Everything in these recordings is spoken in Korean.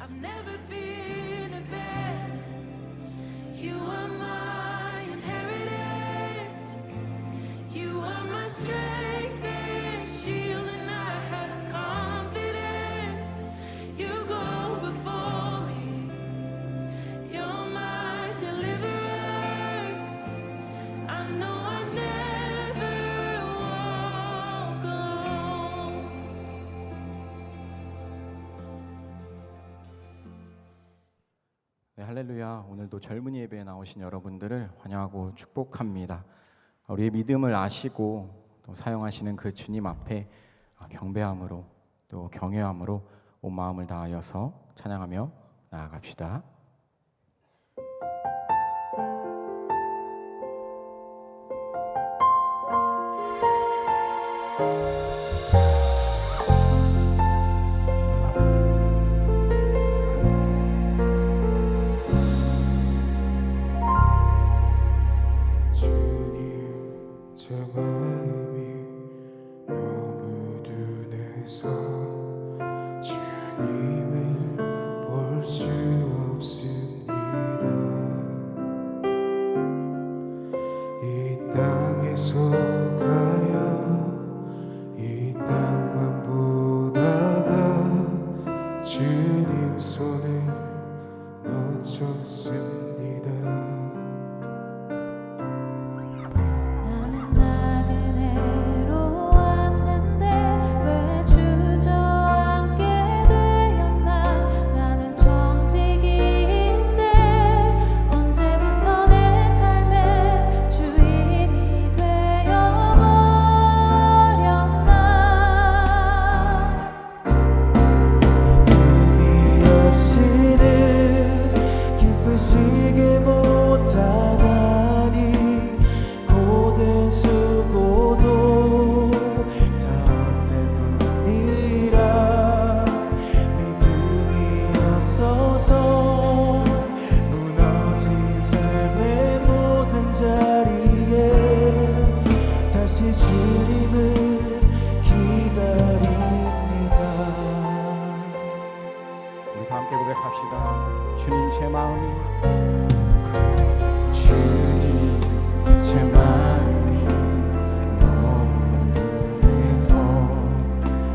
I've never been in bed. You are my inheritance. You are my strength and shield, and I have confidence. You go before me. You're my deliverer. I know I never walk alone. 네, 할렐루야. 오늘도 젊은이 예배에 나오신 여러분들을 환영하고 축복합니다. 우리의 믿음을 아시고 또 사용하시는 그 주님 앞에 경배함으로 또 경외함으로 온 마음을 다하여서 찬양하며 나아갑시다. 주님, 제 마음이 너무 둔해서 주님을 볼 수 없습니다. 이 땅에서 가야 이 땅만 보다가 주님 손을 놓쳤습니다. 나는 나그네로 왔는데 왜 주저앉게 되었나. 나는 정직인데 언제부터 내 삶의 주인이 되어버렸나. 믿음이 없이는 기쁘시게 못하나니 고된 수고도 다 헛될 뿐이라. 믿음이 없어서 무너진 삶의 모든 자리에 다시 주님을 기다립니다. 우리 다 함께 고백합시다. 주님, 제 마음이 주님, 제 마음이 너무 둔해서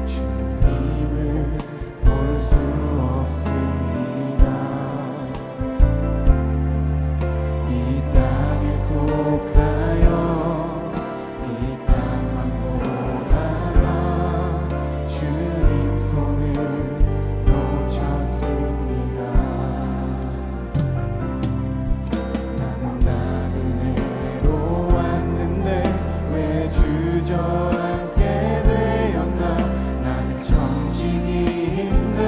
주님을 볼 수 없습니다. 이 땅에 속하여 이 땅만 보다가 주님 손을 놓쳤습니다. 나는 나그네로 왔는데 왜 주저앉게 되었나. 나는 정직인데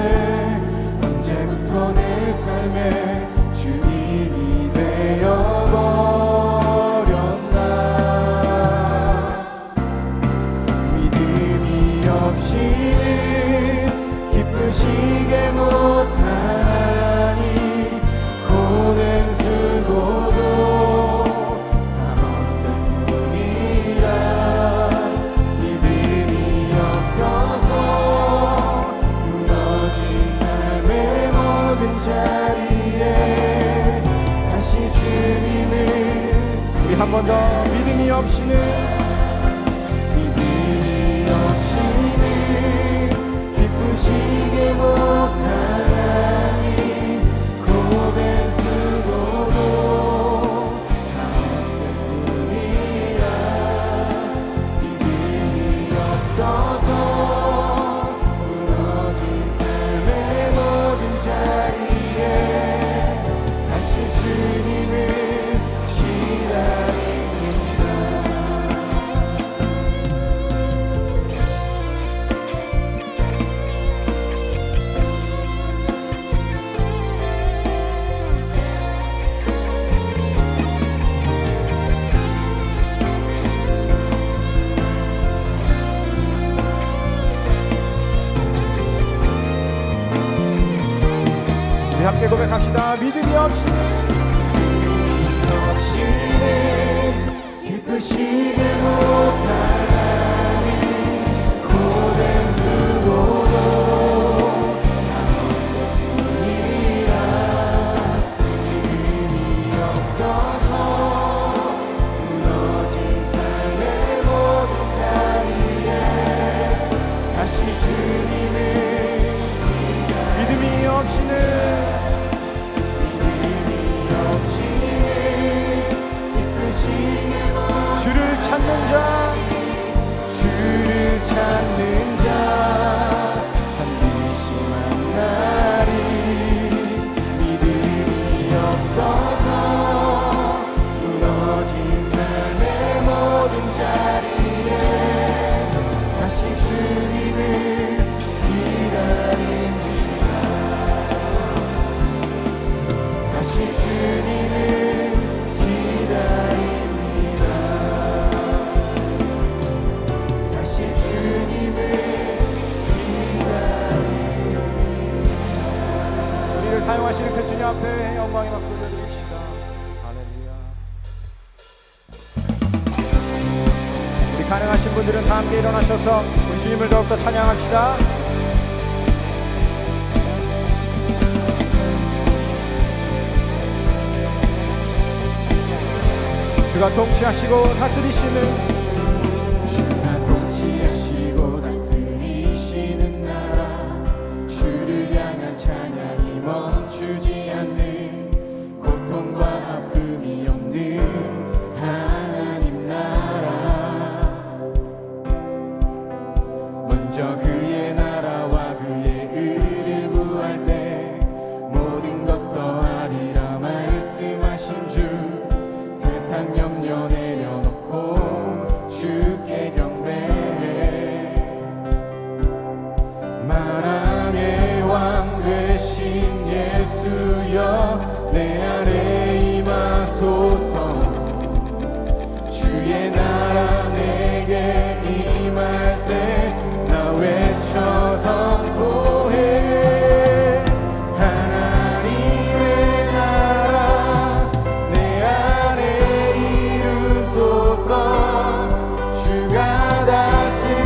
언제부터 내 삶의 주인이 되어버렸나. 믿음이 없이는 기쁘시게 못하나니 고된 수고도 다 헛될 뿐이라. 믿음이 없어서 무너진 삶의 모든 자리에 다시 주님을. 우리 한 번 더 믿음이 없이는 기쁘시게 못하나니 고된 수고도 다 헛될 뿐이라. 믿음이 없어서 무너진 삶의 모든 자리에 다시 주님을 기다립니다. 우리 함께 고백합시다. 믿음이 없이는 기쁘시게 못하나니 고된 수고도 다 헛될 뿐이라. 없이는 주를 찾는 자 반드시 만나리. 믿음이 없어서 무너진 삶의 모든 자리에 다시 주님을 기다립니다. 다시 주님을 기다립니다. 다시 주님을 우리를 사용하시는 그 주님 앞에 영광의 박수 올려드립시다. 할렐루야. 우리 가능하신 분들은 다 함께 일어나셔서 우리 주님을 더욱더 찬양합시다. 주가 통치하시고 다스리시는 주가 통치하시고 다스리시는 나라, 주를 향한 찬양이 멈추지 않는, 고통과 아픔이 없는 하나님 나라. 먼저 그의 나라와 그의 의를 구할 때 모든 것 더하리라 말씀하신 주, 세상 염려 내려놓고 주께 경배해. 만왕의 왕 되신 예수여 내 안에 임하소서. 주의 나라 내게 임할 때 나 외쳐 선포해. 하나님의 나라 내 안에 이루소서. 주가 다스리시는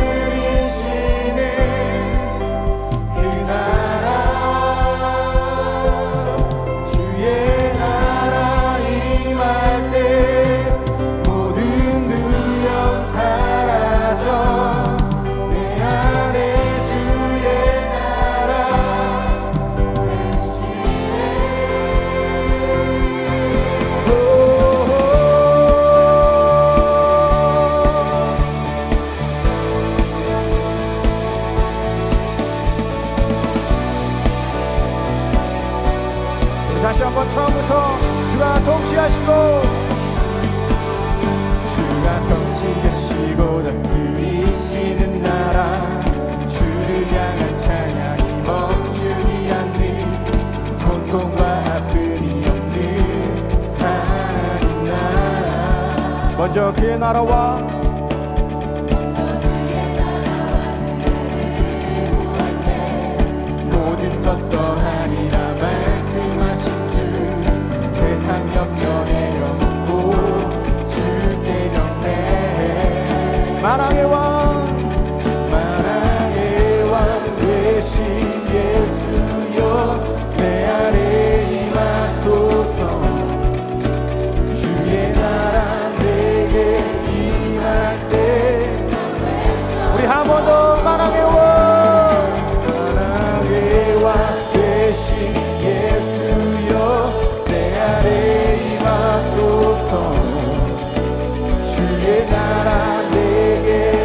그 나라, 주의 나라 임할 때 모든 두려움 사라져. 내 안에 주의 나라 생시해. 우리 다시 한번 처음부터 주가 통치하시고 주가 통치하시고 다스리시는 나라, 주를 향한 찬양이 멈추지 않는, 고통과 아픔이 없는 하나님 나라. 먼저 그의 나라와 모든 것 더하리라 말씀하신 주, 세상 염려 내려놓고 주께 경배해. 만왕의 왕 만왕의 왕 되신 예수여 내 안에 임하소서. 주의 나라 내게 임할 때 우리 한 번 더 만왕의 왕 만왕의 왕 되신 예수여 내 안에 임하소서. 주의 나라 내게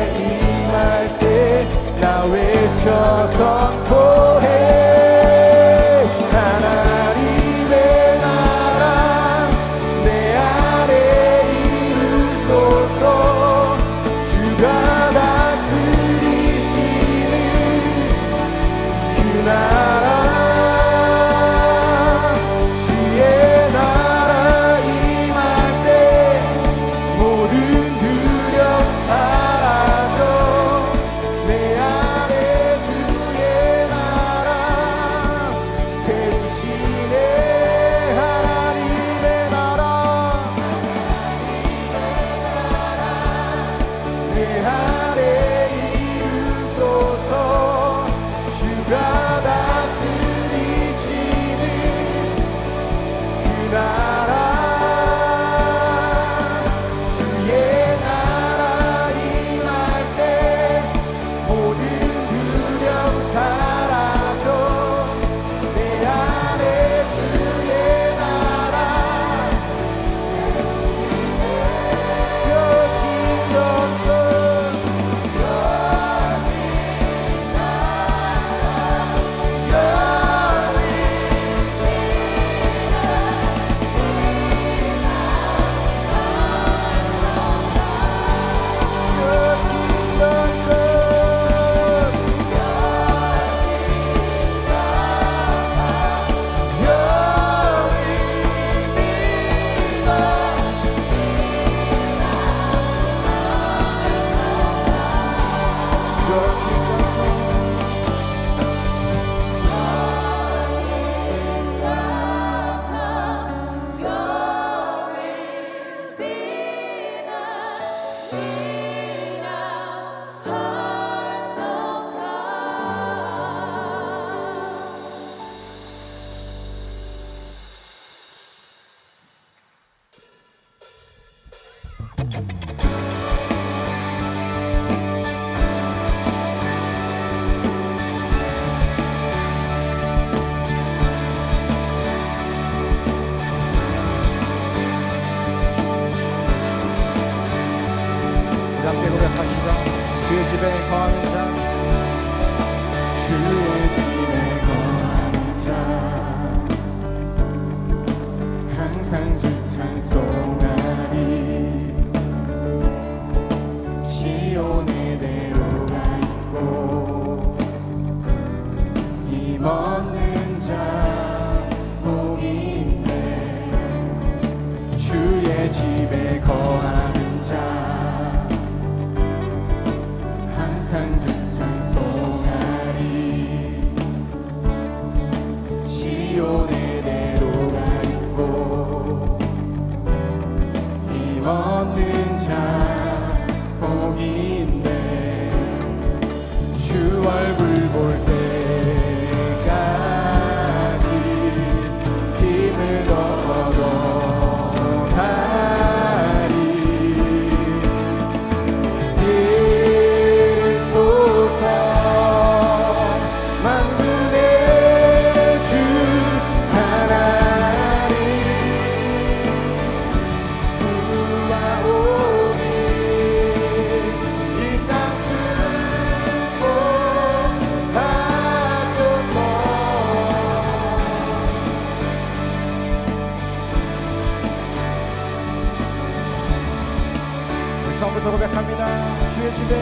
일어서서 고백합니다. 주의 집에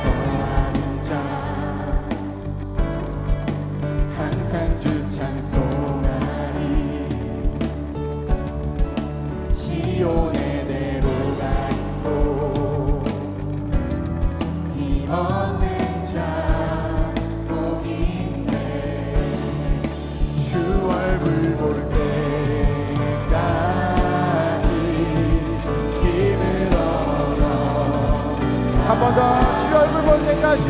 거하는 자 항상 주 찬송하리 시온의 대로가 있고 힘없는 자 복 있네 주 얼굴 볼 때까지 힘을 얻어 한 번 더 주 얼굴 볼 때까지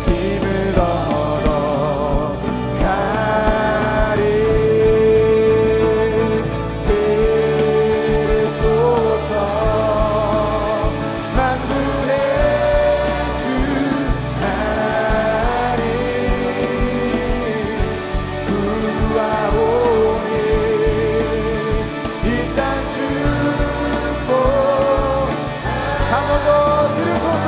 힘을 얻어 가리 들소서 만군의 주 하나님 구하오니 이 땅 축복 한 번 더 들으소서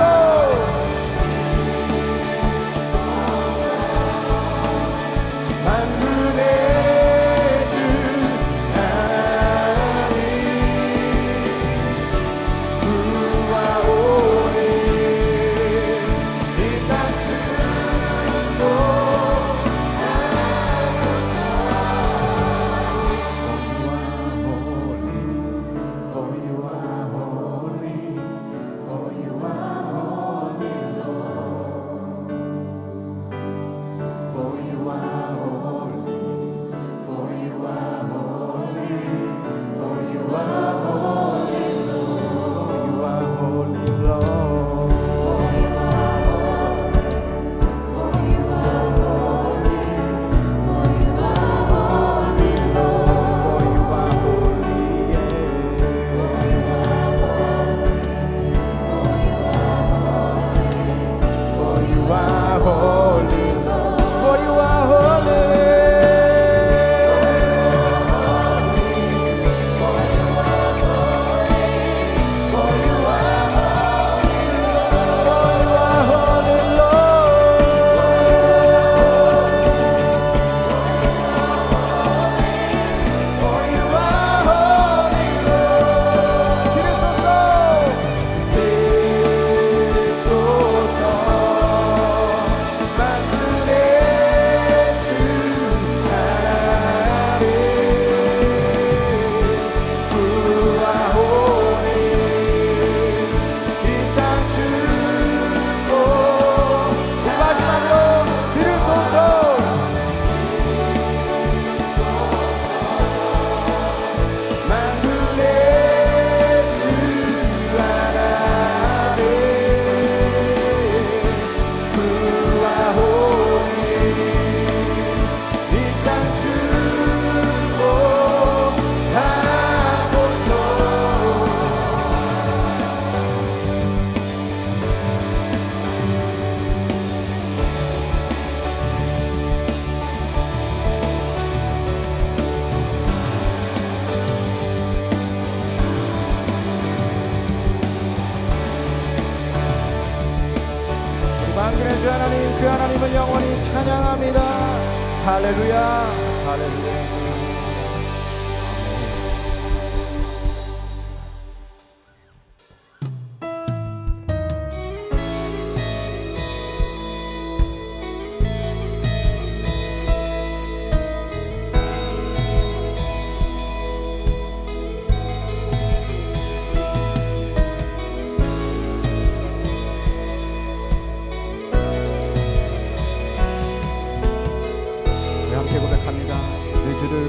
만군의 주 하나님 구하오니 이 땅 축복 For you are holy, for you are holy, Lord. For you are holy, for you are holy, for you are holy, Lord. For you are holy, Lord. For you are holy, for you are holy, Lord. For you are holy, yeah. For you are holy, For you are holy, Lord. for you are holy. 만군의 주 하나님, 그 하나님을 영원히 찬양합니다. 할렐루야, 할렐루야. 함께 고백합니다. 내 주를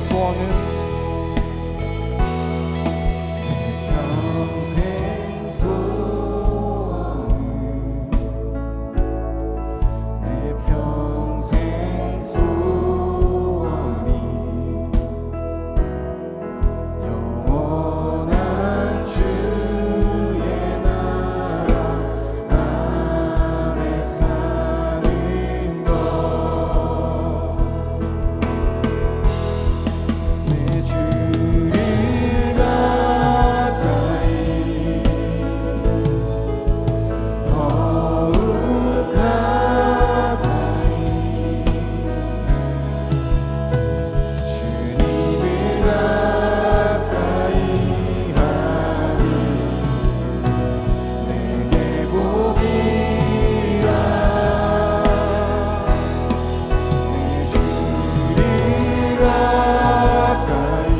소원은 평생 소원은 내 평생 소원이 영원한 주의 나라 안에 사는 것 내 주를 가까이 더욱 가까이 주님을 가까이 하니 내게 복이라 내 주를 가까이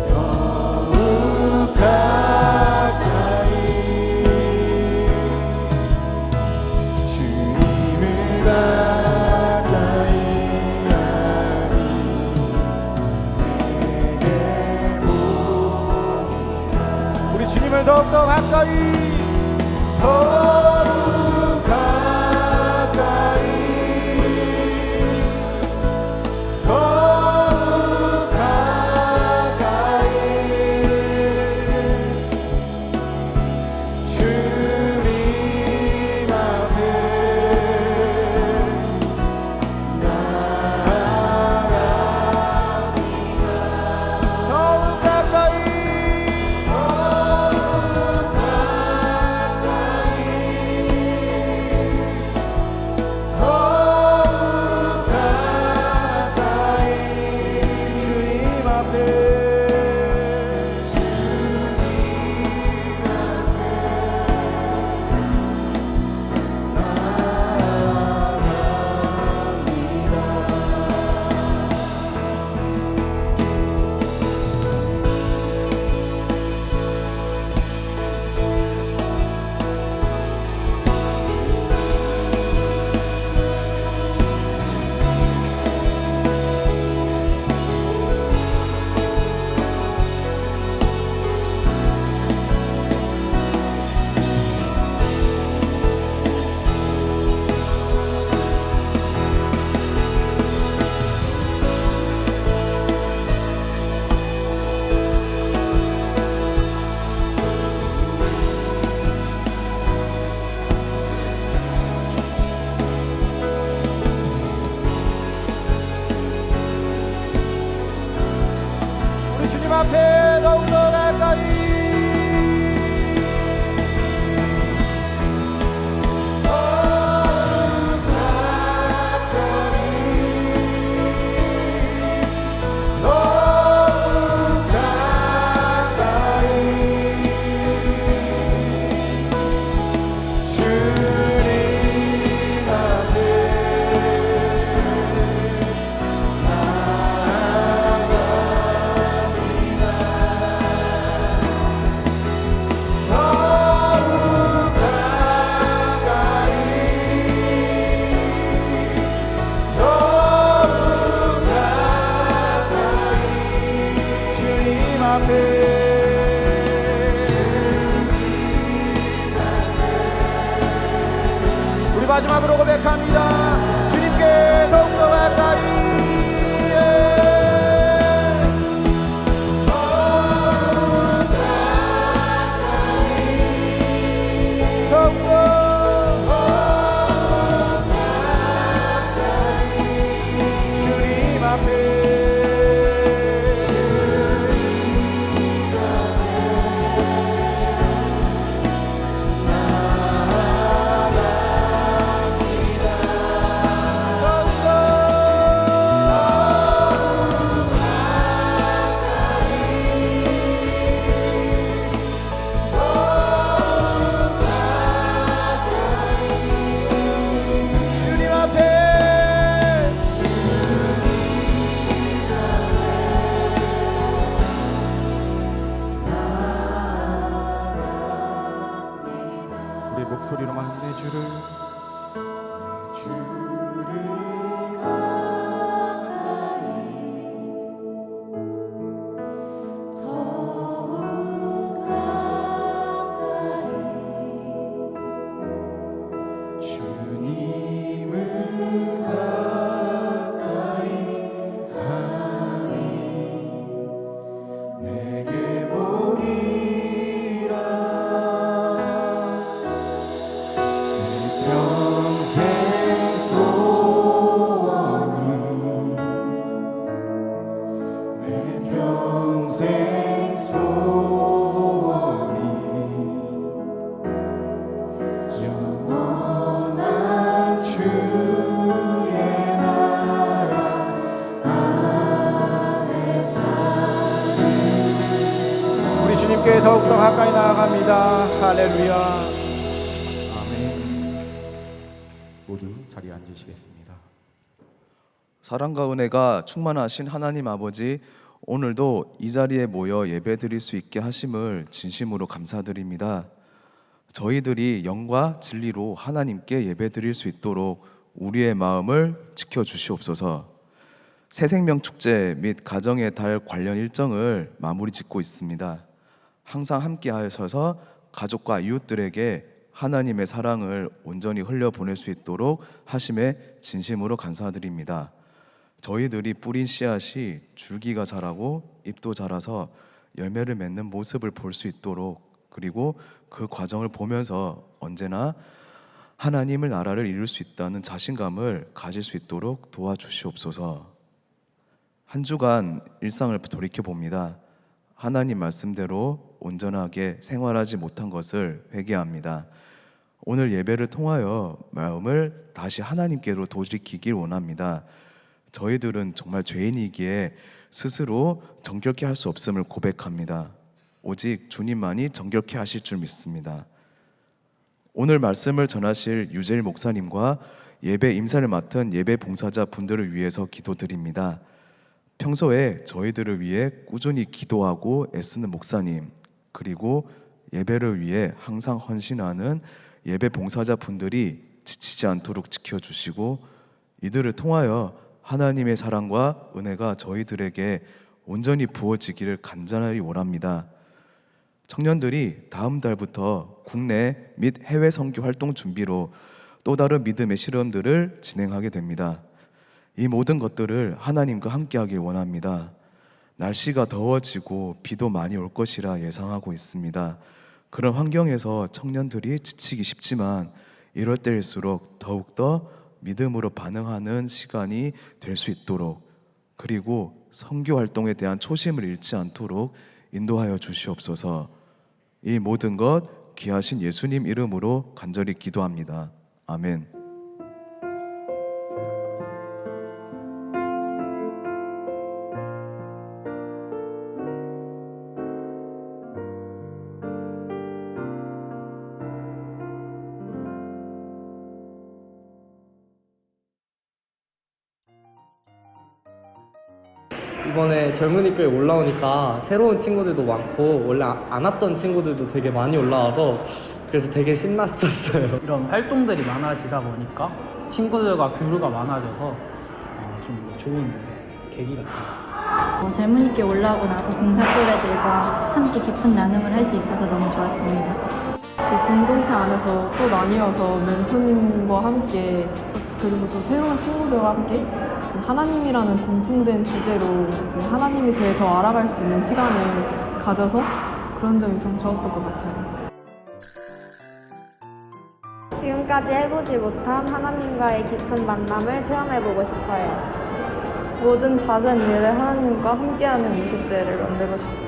더욱 가까이 주님을 가까이 하니 내게 복이라 우리 주님을 더욱더 가까이 더욱 가까이 더욱 가까이 주님 앞에 나아갑니다 더욱 가까이 더욱 가까이 더욱 가까이 주님 앞에 우리 주님 앞에 더욱더 가까이 더욱 가까이 더욱 가까이 주님 앞에 더욱 가까이 더욱 가까이 주님 앞에 우리 마지막으로 고백합니다 주님께 더욱더 가까이 더욱 가까이 더욱더 주님 앞에 주님 앞에 우리 목소리로만 내 주를 주님을 가까이 하니 내게 복이라 내 평생 소원은 내 평생 소원이 영원한 주의 나라 안에 사는 우리 주님께 더욱더 가까이 나아갑니다. 할렐루야. 아멘. 모두 자리에 앉으시겠습니다. 사랑과 은혜가 충만하신 하나님 아버지, 오늘도 이 자리에 모여 예배드릴 수 있게 하심을 진심으로 감사드립니다. 저희들이 영과 진리로 하나님께 예배드릴 수 있도록 우리의 마음을 지켜주시옵소서. 새생명축제 및 가정의 달 관련 일정을 마무리 짓고 있습니다. 항상 함께 하셔서 가족과 이웃들에게 하나님의 사랑을 온전히 흘려보낼 수 있도록 하심에 진심으로 감사드립니다. 저희들이 뿌린 씨앗이 줄기가 자라고 잎도 자라서 열매를 맺는 모습을 볼 수 있도록, 그리고 그 과정을 보면서 언제나 하나님의 나라를 이룰 수 있다는 자신감을 가질 수 있도록 도와주시옵소서. 한 주간 일상을 돌이켜봅니다. 하나님 말씀대로 온전하게 생활하지 못한 것을 회개합니다. 오늘 예배를 통하여 마음을 다시 하나님께로 돌이키길 원합니다. 저희들은 정말 죄인이기에 스스로 정결케 할 수 없음을 고백합니다. 오직 주님만이 정결케 하실 줄 믿습니다. 오늘 말씀을 전하실 유재일 목사님과 예배 임사를 맡은 예배 봉사자 분들을 위해서 기도드립니다. 평소에 저희들을 위해 꾸준히 기도하고 애쓰는 목사님, 그리고 예배를 위해 항상 헌신하는 예배 봉사자 분들이 지치지 않도록 지켜주시고, 이들을 통하여 하나님의 사랑과 은혜가 저희들에게 온전히 부어지기를 간절히 원합니다. 청년들이 다음 달부터 국내 및 해외 선교 활동 준비로 또 다른 믿음의 실험들을 진행하게 됩니다. 이 모든 것들을 하나님과 함께하길 원합니다. 날씨가 더워지고 비도 많이 올 것이라 예상하고 있습니다. 그런 환경에서 청년들이 지치기 쉽지만 이럴 때일수록 더욱더 믿음으로 반응하는 시간이 될 수 있도록, 그리고 선교 활동에 대한 초심을 잃지 않도록 인도하여 주시옵소서. 이 모든 것 귀하신 예수님 이름으로 간절히 기도합니다. 아멘. 이번에 젊은이 교회 올라오니까 새로운 친구들도 많고 원래 안 왔던 친구들도 되게 많이 올라와서 그래서 되게 신났었어요. 이런 활동들이 많아지다 보니까 친구들과 교류가 많아져서 좀 좋은 계기가 돼요. 젊은이께 올라오고 나서 봉사 또래들과 함께 깊은 나눔을 할 수 있어서 너무 좋았습니다. 그 공동체 안에서 또 나뉘어서 멘토님과 함께, 그리고 또 새로운 친구들과 함께 그 하나님이라는 공통된 주제로 이제 하나님에 대해 더 알아갈 수 있는 시간을 가져서 그런 점이 참 좋았던 것 같아요. 지금까지 해보지 못한 하나님과의 깊은 만남을 체험해보고 싶어요. 모든 작은 일을 하나님과 함께하는 20대를 만들고 싶어요.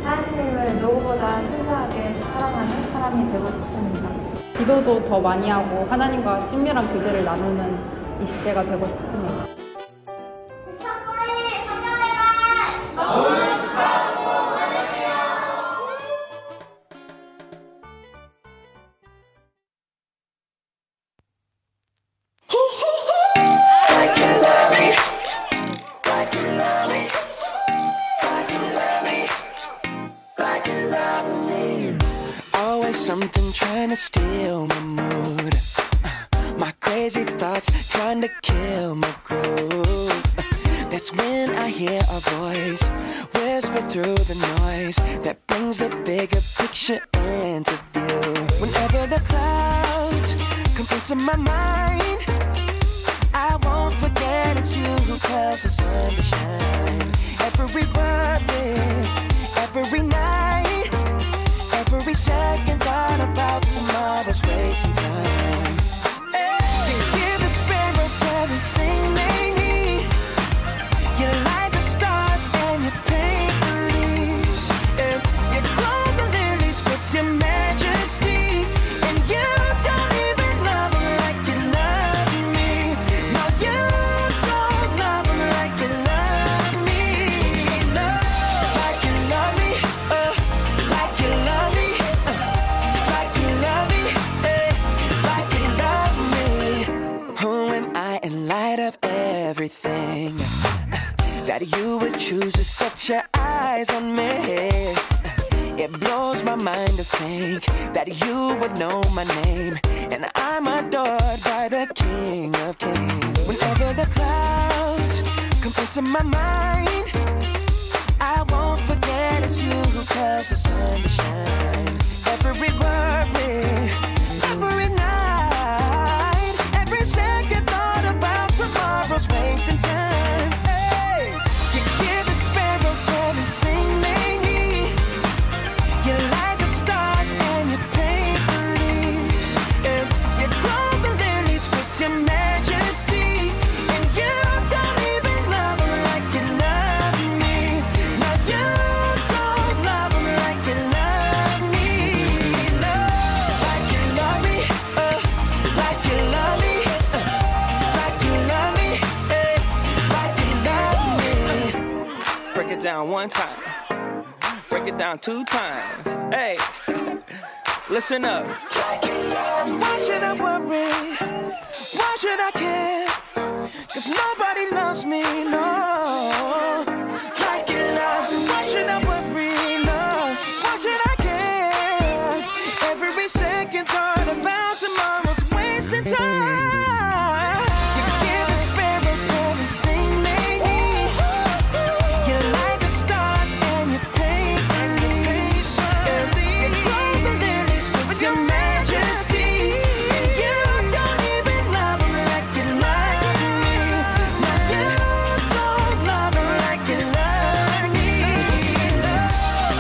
하나님을 누구보다 순수하게 사랑하는 사람이 되고 싶습니다. 기도도 더 많이 하고 하나님과 친밀한 교제를 나누는 20대가 되고 싶습니다. Always something trying to steal my mood. My crazy thoughts trying to kill my groove. That's when I hear a voice whisper through the noise that brings a bigger picture into view. Whenever the clouds come into my mind. I won't forget it's you who tells the sun to shine. Every birthday, every night, every second thought about tomorrow's wasting time. Hey, you give the sparrows everything they need. You light the stars and you paint the leaves. And you clothe the lilies with your majesty. And you don't even love them like you love me. No, you don't love them like you love me. No, like you love me, like you love me, like you love me, like you love me. Who am I in light of everything that you would choose to set your eyes on me? It blows my mind to think that you would know my name, and I'm adored by the King of Kings. Whenever the clouds come into my mind, I won't forget it's you who tells the sun to shine. Every worry, every night, every second thought about tomorrow's wasting time. Hey, you give the sparrows everything they need. You light the stars and you paint the leaves. And you clothe the lilies with your majesty. And you don't even love them like you love me. No, you don't love them like you love me. No, like you love me, like you love me, like you love me, like you love me. Break it down one time. Break it down 2 times. Hey, listen up. Why should I worry? Why should I care? 'Cause nobody loves me, no. Like you love me. Why should I worry? No. Why should I care? Every second thought about tomorrow's wasting time. You give the sparrows everything they need. You light the stars and you paint the leaves. And you clothe the lilies with your majesty. And you don't even love them like you love me. No, you don't love them like you love me. No,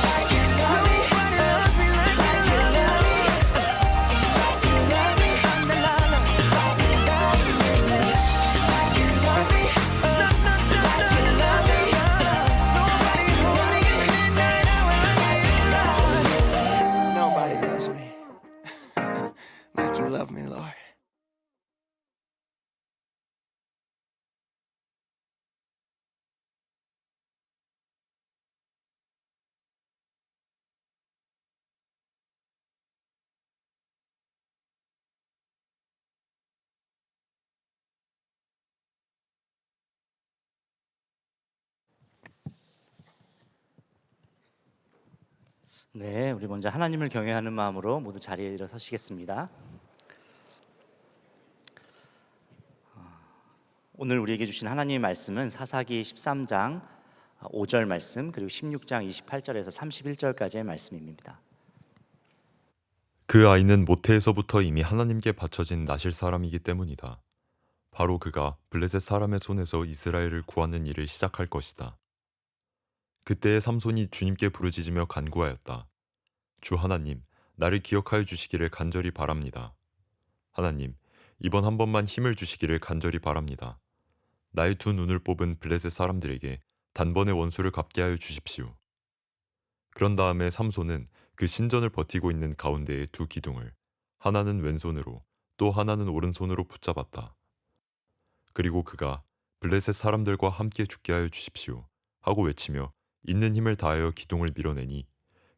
like you love me. Nobody loves me like you love me. Like you love me. Like you love me. Like you love me. Like you love me. Nobody hold me in the midnight hour like you love me. Nobody loves me like you love me, Lord. 네, 우리 먼저 하나님을 경외하는 마음으로 모두 자리에 일어서시겠습니다. 오늘 우리에게 주신 하나님의 말씀은 사사기 13장 5절 말씀 그리고 16장 28절에서 31절까지의 말씀입니다. 그 아이는 모태에서부터 이미 하나님께 바쳐진 나실 사람이기 때문이다. 바로 그가 블레셋 사람의 손에서 이스라엘을 구하는 일을 시작할 것이다. 그때에 삼손이 주님께 부르짖으며 간구하였다. 주 하나님, 나를 기억하여 주시기를 간절히 바랍니다. 하나님, 이번 한 번만 힘을 주시기를 간절히 바랍니다. 나의 2 눈을 뽑은 블레셋 사람들에게 단번에 원수를 갚게 하여 주십시오. 그런 다음에 삼손은 그 신전을 버티고 있는 가운데의 2 기둥을 하나는 왼손으로 또 하나는 오른손으로 붙잡았다. 그리고 그가 블레셋 사람들과 함께 죽게 하여 주십시오 하고 외치며 있는 힘을 다하여 기둥을 밀어내니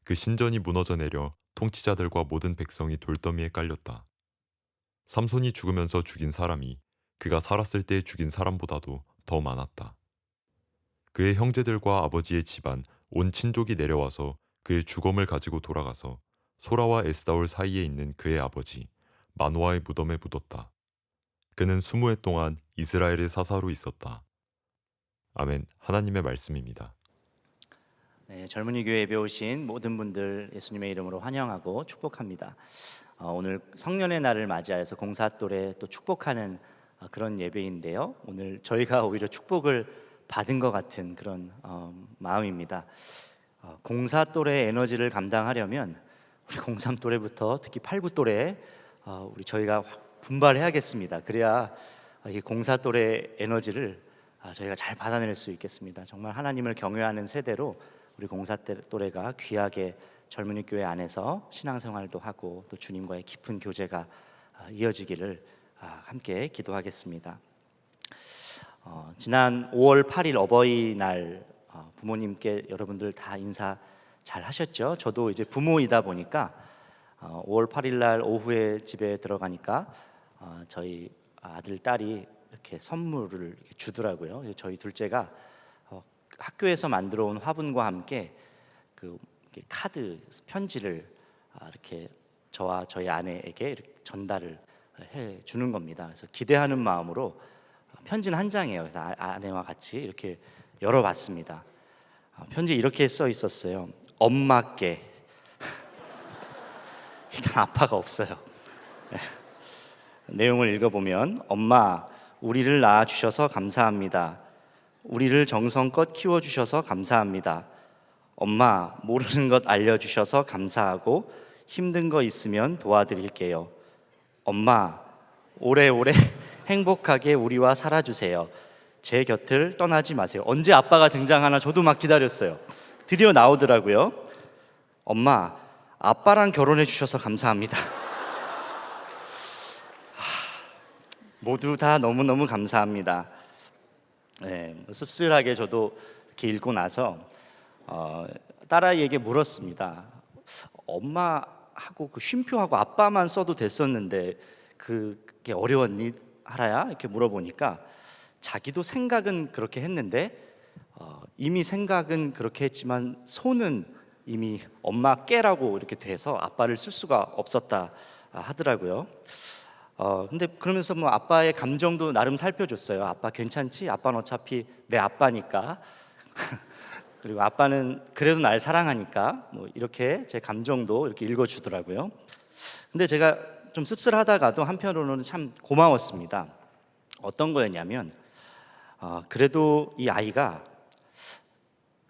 그 신전이 무너져 내려 통치자들과 모든 백성이 돌더미에 깔렸다. 삼손이 죽으면서 죽인 사람이 그가 살았을 때 죽인 사람보다도 더 많았다. 그의 형제들과 아버지의 집안 온 친족이 내려와서 그의 주검을 가지고 돌아가서 소라와 에스다올 사이에 있는 그의 아버지 마노아의 무덤에 묻었다. 그는 20해 동안 이스라엘의 사사로 있었다. 아멘. 하나님의 말씀입니다. 네, 젊은이 교회 예배 오신 모든 분들 예수님의 이름으로 환영하고 축복합니다. 오늘 성년의 날을 맞이해서 공사 또래 또 축복하는 그런 예배인데요. 오늘 저희가 오히려 축복을 받은 것 같은 그런 마음입니다. 공사 또래 에너지를 감당하려면 우리 03 또래부터 특히 89 또래 우리 저희가 분발해야겠습니다. 그래야 이 공사 또래 에너지를 저희가 잘 받아낼 수 있겠습니다. 정말 하나님을 경외하는 세대로 우리 공사 또래가 귀하게 젊은이 교회 안에서 신앙생활도 하고 또 주님과의 깊은 교제가 이어지기를 함께 기도하겠습니다. 지난 5월 8일 어버이날 부모님께 여러분들 다 인사 잘 하셨죠? 저도 이제 부모이다 보니까 5월 8일 날 오후에 집에 들어가니까 저희 아들 딸이 이렇게 선물을 이렇게 주더라고요. 저희 둘째가 학교에서 만들어 온 화분과 함께 그 카드 편지를 이렇게 저와 저희 아내에게 이렇게 전달을 해 주는 겁니다. 그래서 기대하는 마음으로 편지는 한 장이에요. 그래서 아내와 같이 이렇게 열어봤습니다. 편지에 이렇게 써 있었어요. 엄마께. 일단 아빠가 없어요. 내용을 읽어보면, 엄마, 우리를 낳아주셔서 감사합니다. 우리를 정성껏 키워주셔서 감사합니다. 엄마, 모르는 것 알려주셔서 감사하고 힘든 거 있으면 도와드릴게요. 엄마, 오래오래 행복하게 우리와 살아주세요. 제 곁을 떠나지 마세요. 언제 아빠가 등장하나 저도 막 기다렸어요. 드디어 나오더라고요. 엄마, 아빠랑 결혼해 주셔서 감사합니다. 모두 다 너무너무 감사합니다. 네, 씁쓸하게 저도 이렇게 읽고 나서 딸아이에게 물었습니다. 엄마하고 그 쉼표하고 아빠만 써도 됐었는데 그게 어려웠니, 하라야? 이렇게 물어보니까 자기도 생각은 그렇게 했는데 이미 생각은 그렇게 했지만 손은 이미 엄마께라고 이렇게 돼서 아빠를 쓸 수가 없었다 하더라고요. 근데 그러면서 뭐 아빠의 감정도 나름 살펴줬어요. 아빠 괜찮지? 아빠는 어차피 내 아빠니까. 그리고 아빠는 그래도 날 사랑하니까 뭐 이렇게 제 감정도 이렇게 읽어주더라고요. 근데 제가 좀 씁쓸하다가도 한편으로는 참 고마웠습니다. 어떤 거였냐면 그래도 이 아이가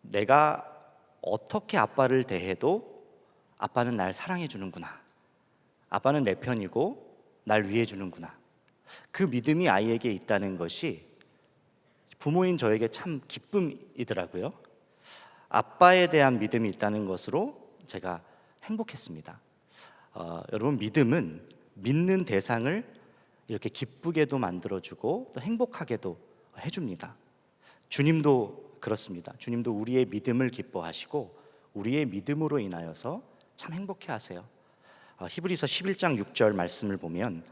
내가 어떻게 아빠를 대해도 아빠는 날 사랑해 주는구나. 아빠는 내 편이고 날 위해 주는구나. 그 믿음이 아이에게 있다는 것이 부모인 저에게 참 기쁨이더라고요. 아빠에 대한 믿음이 있다는 것으로 제가 행복했습니다. 여러분, 믿음은 믿는 대상을 이렇게 기쁘게도 만들어주고 또 행복하게도 해줍니다. 주님도 그렇습니다. 주님도 우리의 믿음을 기뻐하시고 우리의 믿음으로 인하여서 참 행복해하세요. 히브리서 11장 6절 말씀을 보면,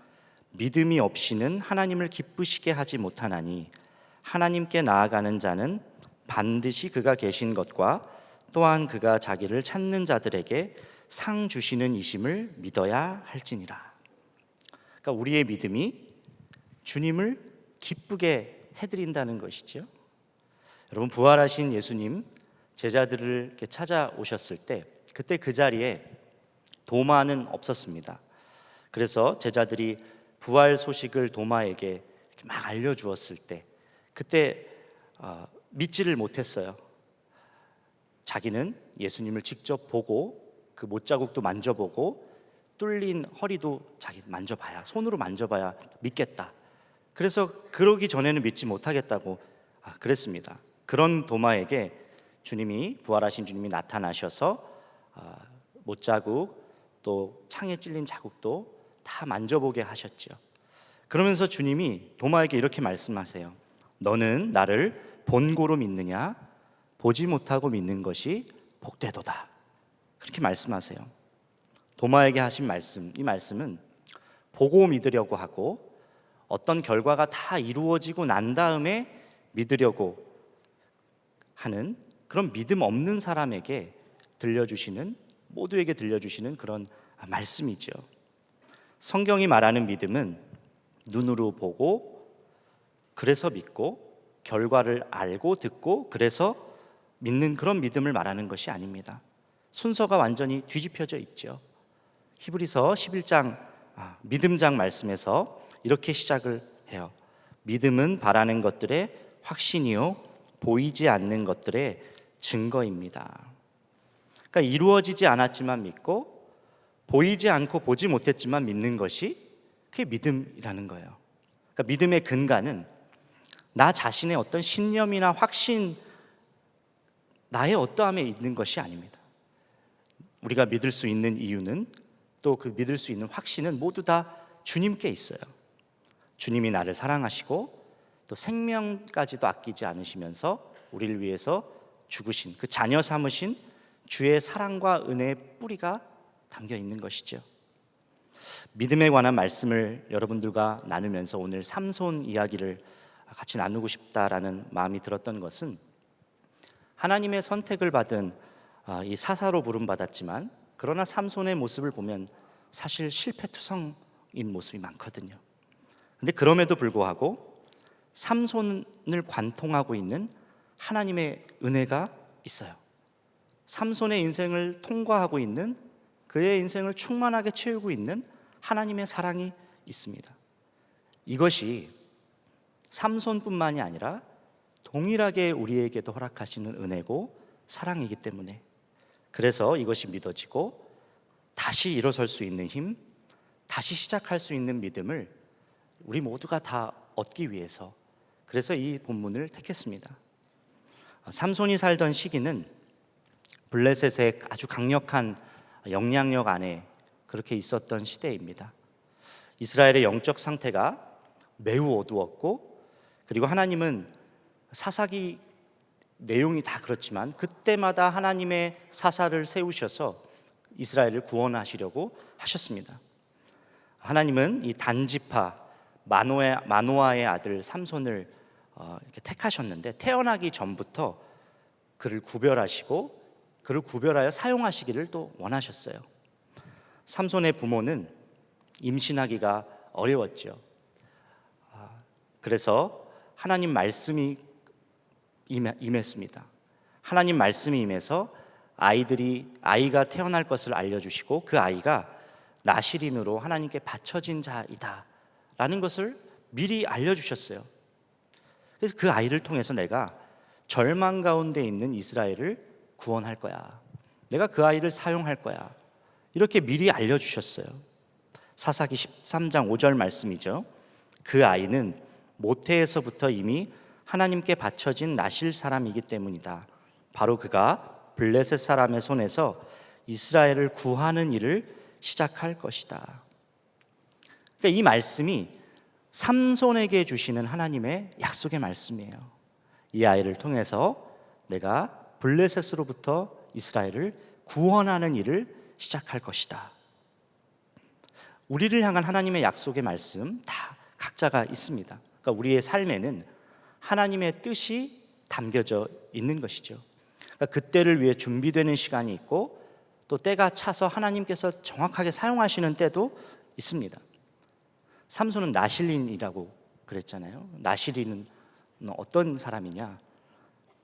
믿음이 없이는 하나님을 기쁘시게 하지 못하나니 하나님께 나아가는 자는 반드시 그가 계신 것과 또한 그가 자기를 찾는 자들에게 상 주시는 이심을 믿어야 할지니라. 그러니까 우리의 믿음이 주님을 기쁘게 해드린다는 것이죠. 여러분, 부활하신 예수님 제자들을 이렇게 찾아오셨을 때 그때 그 자리에 도마는 없었습니다. 그래서 제자들이 부활 소식을 도마에게 이렇게 막 알려주었을 때 그때 믿지를 못했어요. 자기는 예수님을 직접 보고 그 못자국도 만져보고 뚫린 허리도 자기 만져봐야, 손으로 만져봐야 믿겠다. 그래서 그러기 전에는 믿지 못하겠다고 그랬습니다. 그런 도마에게 부활하신 주님이 나타나셔서 못자국 또 창에 찔린 자국도 다 만져보게 하셨죠. 그러면서 주님이 도마에게 이렇게 말씀하세요. 너는 나를 본고로 믿느냐? 보지 못하고 믿는 것이 복되도다. 그렇게 말씀하세요. 도마에게 하신 말씀, 이 말씀은 보고 믿으려고 하고 어떤 결과가 다 이루어지고 난 다음에 믿으려고 하는 그런 믿음 없는 사람에게 모두에게 들려주시는 그런 말씀이죠. 성경이 말하는 믿음은 눈으로 보고 그래서 믿고 결과를 알고 듣고 그래서 믿는 그런 믿음을 말하는 것이 아닙니다. 순서가 완전히 뒤집혀져 있죠. 히브리서 11장 믿음장 말씀에서 이렇게 시작을 해요. 믿음은 바라는 것들의 확신이요 보이지 않는 것들의 증거입니다. 그러니까 이루어지지 않았지만 믿고 보이지 않고 보지 못했지만 믿는 것이 그게 믿음이라는 거예요. 그러니까 믿음의 근간은 나 자신의 어떤 신념이나 확신, 나의 어떠함에 있는 것이 아닙니다. 우리가 믿을 수 있는 이유는 또 그 믿을 수 있는 확신은 모두 다 주님께 있어요. 주님이 나를 사랑하시고 또 생명까지도 아끼지 않으시면서 우리를 위해서 죽으신 그 자녀 삼으신 주의 사랑과 은혜의 뿌리가 담겨 있는 것이죠. 믿음에 관한 말씀을 여러분들과 나누면서 오늘 삼손 이야기를 같이 나누고 싶다라는 마음이 들었던 것은 하나님의 선택을 받은 이 사사로 부름받았지만 그러나 삼손의 모습을 보면 사실 실패투성인 모습이 많거든요. 근데 그럼에도 불구하고 삼손을 관통하고 있는 하나님의 은혜가 있어요. 삼손의 인생을 통과하고 있는, 그의 인생을 충만하게 채우고 있는 하나님의 사랑이 있습니다. 이것이 삼손뿐만이 아니라 동일하게 우리에게도 허락하시는 은혜고 사랑이기 때문에, 그래서 이것이 믿어지고 다시 일어설 수 있는 힘, 다시 시작할 수 있는 믿음을 우리 모두가 다 얻기 위해서, 그래서 이 본문을 택했습니다. 삼손이 살던 시기는 블레셋의 아주 강력한 영향력 안에 그렇게 있었던 시대입니다. 이스라엘의 영적 상태가 매우 어두웠고, 그리고 하나님은 사사기 내용이 다 그렇지만 그때마다 하나님의 사사를 세우셔서 이스라엘을 구원하시려고 하셨습니다. 하나님은 이 단지파 마노아의 아들 삼손을 이렇게 택하셨는데 태어나기 전부터 그를 구별하시고 그를 구별하여 사용하시기를 또 원하셨어요. 삼손의 부모는 임신하기가 어려웠죠. 그래서 하나님 말씀이 임했습니다. 하나님 말씀이 임해서 아이가 태어날 것을 알려주시고 그 아이가 나실인으로 하나님께 바쳐진 자이다 라는 것을 미리 알려주셨어요. 그래서 그 아이를 통해서 내가 절망 가운데 있는 이스라엘을 구원할 거야, 내가 그 아이를 사용할 거야, 이렇게 미리 알려주셨어요. 사사기 13장 5절 말씀이죠. 그 아이는 모태에서부터 이미 하나님께 바쳐진 나실 사람이기 때문이다. 바로 그가 블레셋 사람의 손에서 이스라엘을 구하는 일을 시작할 것이다. 그러니까 이 말씀이 삼손에게 주시는 하나님의 약속의 말씀이에요. 이 아이를 통해서 내가 블레셋으로부터 이스라엘을 구원하는 일을 시작할 것이다. 우리를 향한 하나님의 약속의 말씀 다 각자가 있습니다. 그러니까 우리의 삶에는 하나님의 뜻이 담겨져 있는 것이죠. 그러니까 그때를 위해 준비되는 시간이 있고 또 때가 차서 하나님께서 정확하게 사용하시는 때도 있습니다. 삼손은 나실인이라고 그랬잖아요. 나실인은 어떤 사람이냐?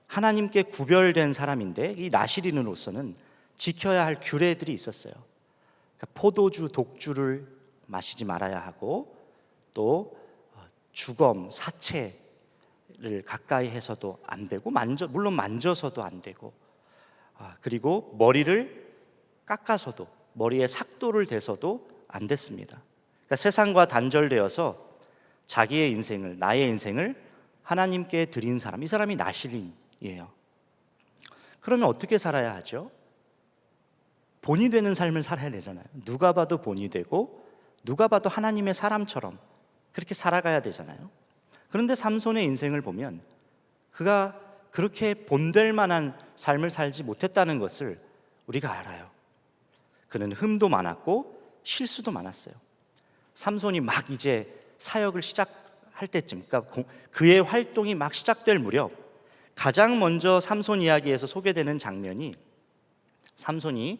하나님께 구별된 사람인데 이 나실인으로서는 지켜야 할 규례들이 있었어요. 그러니까 포도주, 독주를 마시지 말아야 하고 또 주검, 사체를 가까이 해서도 안 되고 물론 만져서도 안 되고 그리고 머리를 깎아서도 머리에 삭도를 대서도 안 됐습니다. 그러니까 세상과 단절되어서 자기의 인생을, 나의 인생을 하나님께 드린 사람, 이 사람이 나실인이에요. 그러면 어떻게 살아야 하죠? 본이 되는 삶을 살아야 되잖아요. 누가 봐도 본이 되고 누가 봐도 하나님의 사람처럼 그렇게 살아가야 되잖아요. 그런데 삼손의 인생을 보면 그가 그렇게 본될 만한 삶을 살지 못했다는 것을 우리가 알아요. 그는 흠도 많았고 실수도 많았어요. 삼손이 막 이제 사역을 시작할 때쯤, 그러니까 그의 활동이 막 시작될 무렵 가장 먼저 삼손 이야기에서 소개되는 장면이 삼손이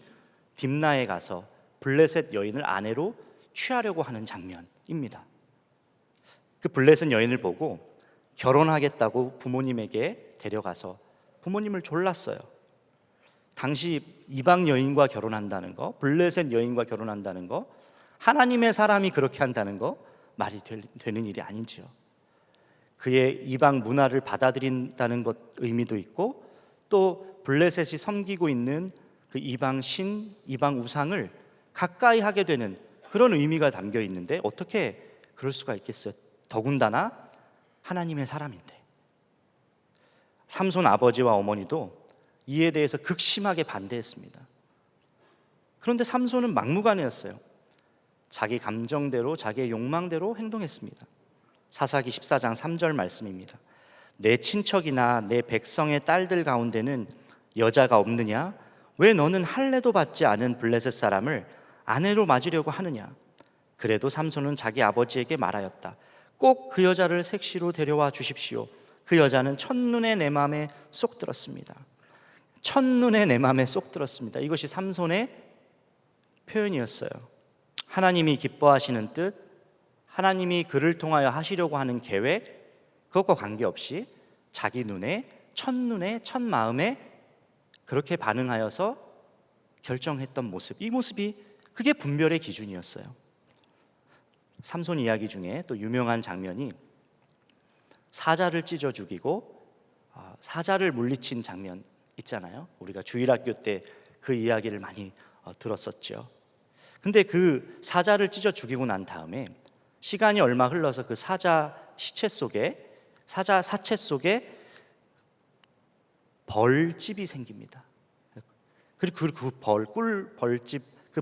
딥나에 가서 블레셋 여인을 아내로 취하려고 하는 장면입니다. 그 블레셋 여인을 보고 결혼하겠다고 부모님에게 데려가서 부모님을 졸랐어요. 당시 이방 여인과 결혼한다는 거, 블레셋 여인과 결혼한다는 거, 하나님의 사람이 그렇게 한다는 거 말이 되는 일이 아니지요. 그의 이방 문화를 받아들인다는 것 의미도 있고, 또 블레셋이 섬기고 있는 그 이방 신, 이방 우상을 가까이 하게 되는 그런 의미가 담겨 있는데 어떻게 그럴 수가 있겠어요? 더군다나 하나님의 사람인데. 삼손 아버지와 어머니도 이에 대해서 극심하게 반대했습니다. 그런데 삼손은 막무가내였어요. 자기 감정대로, 자기의 욕망대로 행동했습니다. 사사기 14장 3절 말씀입니다. 내 친척이나 내 백성의 딸들 가운데는 여자가 없느냐? 왜 너는 할례도 받지 않은 블레셋 사람을 아내로 맞으려고 하느냐? 그래도 삼손은 자기 아버지에게 말하였다. 꼭 그 여자를 색시로 데려와 주십시오. 그 여자는 첫눈에 내 마음에 쏙 들었습니다. 첫눈에 내 마음에 쏙 들었습니다. 이것이 삼손의 표현이었어요. 하나님이 기뻐하시는 뜻, 하나님이 그를 통하여 하시려고 하는 계획, 그것과 관계없이 자기 눈에, 첫눈에, 첫 마음에 그렇게 반응하여서 결정했던 모습, 이 모습이 그게 분별의 기준이었어요. 삼손 이야기 중에 또 유명한 장면이 사자를 찢어 죽이고 사자를 물리친 장면 있잖아요. 우리가 주일학교 때 그 이야기를 많이 들었었죠. 근데 그 사자를 찢어 죽이고 난 다음에 시간이 얼마 흘러서 그 사자 시체 속에, 사자 사체 속에 벌집이 생깁니다. 그리고 그 벌집, 그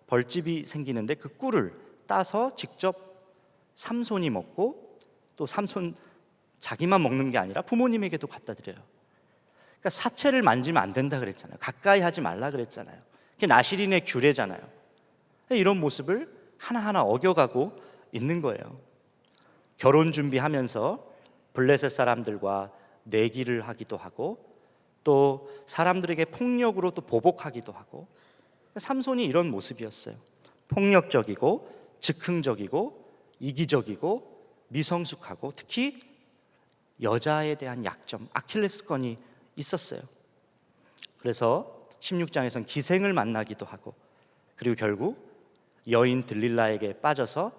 벌집이 생기는데 그 꿀을 따서 직접 삼손이 먹고, 또 삼손 자기만 먹는 게 아니라 부모님에게도 갖다 드려요. 그러니까 사체를 만지면 안 된다 그랬잖아요. 가까이 하지 말라 그랬잖아요. 그게 나실인의 규례잖아요. 이런 모습을 하나하나 어겨가고 있는 거예요. 결혼 준비하면서 블레셋 사람들과 내기를 하기도 하고, 또 사람들에게 폭력으로 또 보복하기도 하고, 삼손이 이런 모습이었어요. 폭력적이고 즉흥적이고 이기적이고 미성숙하고, 특히 여자에 대한 약점, 아킬레스건이 있었어요. 그래서 16장에서는 기생을 만나기도 하고, 그리고 결국 여인 들릴라에게 빠져서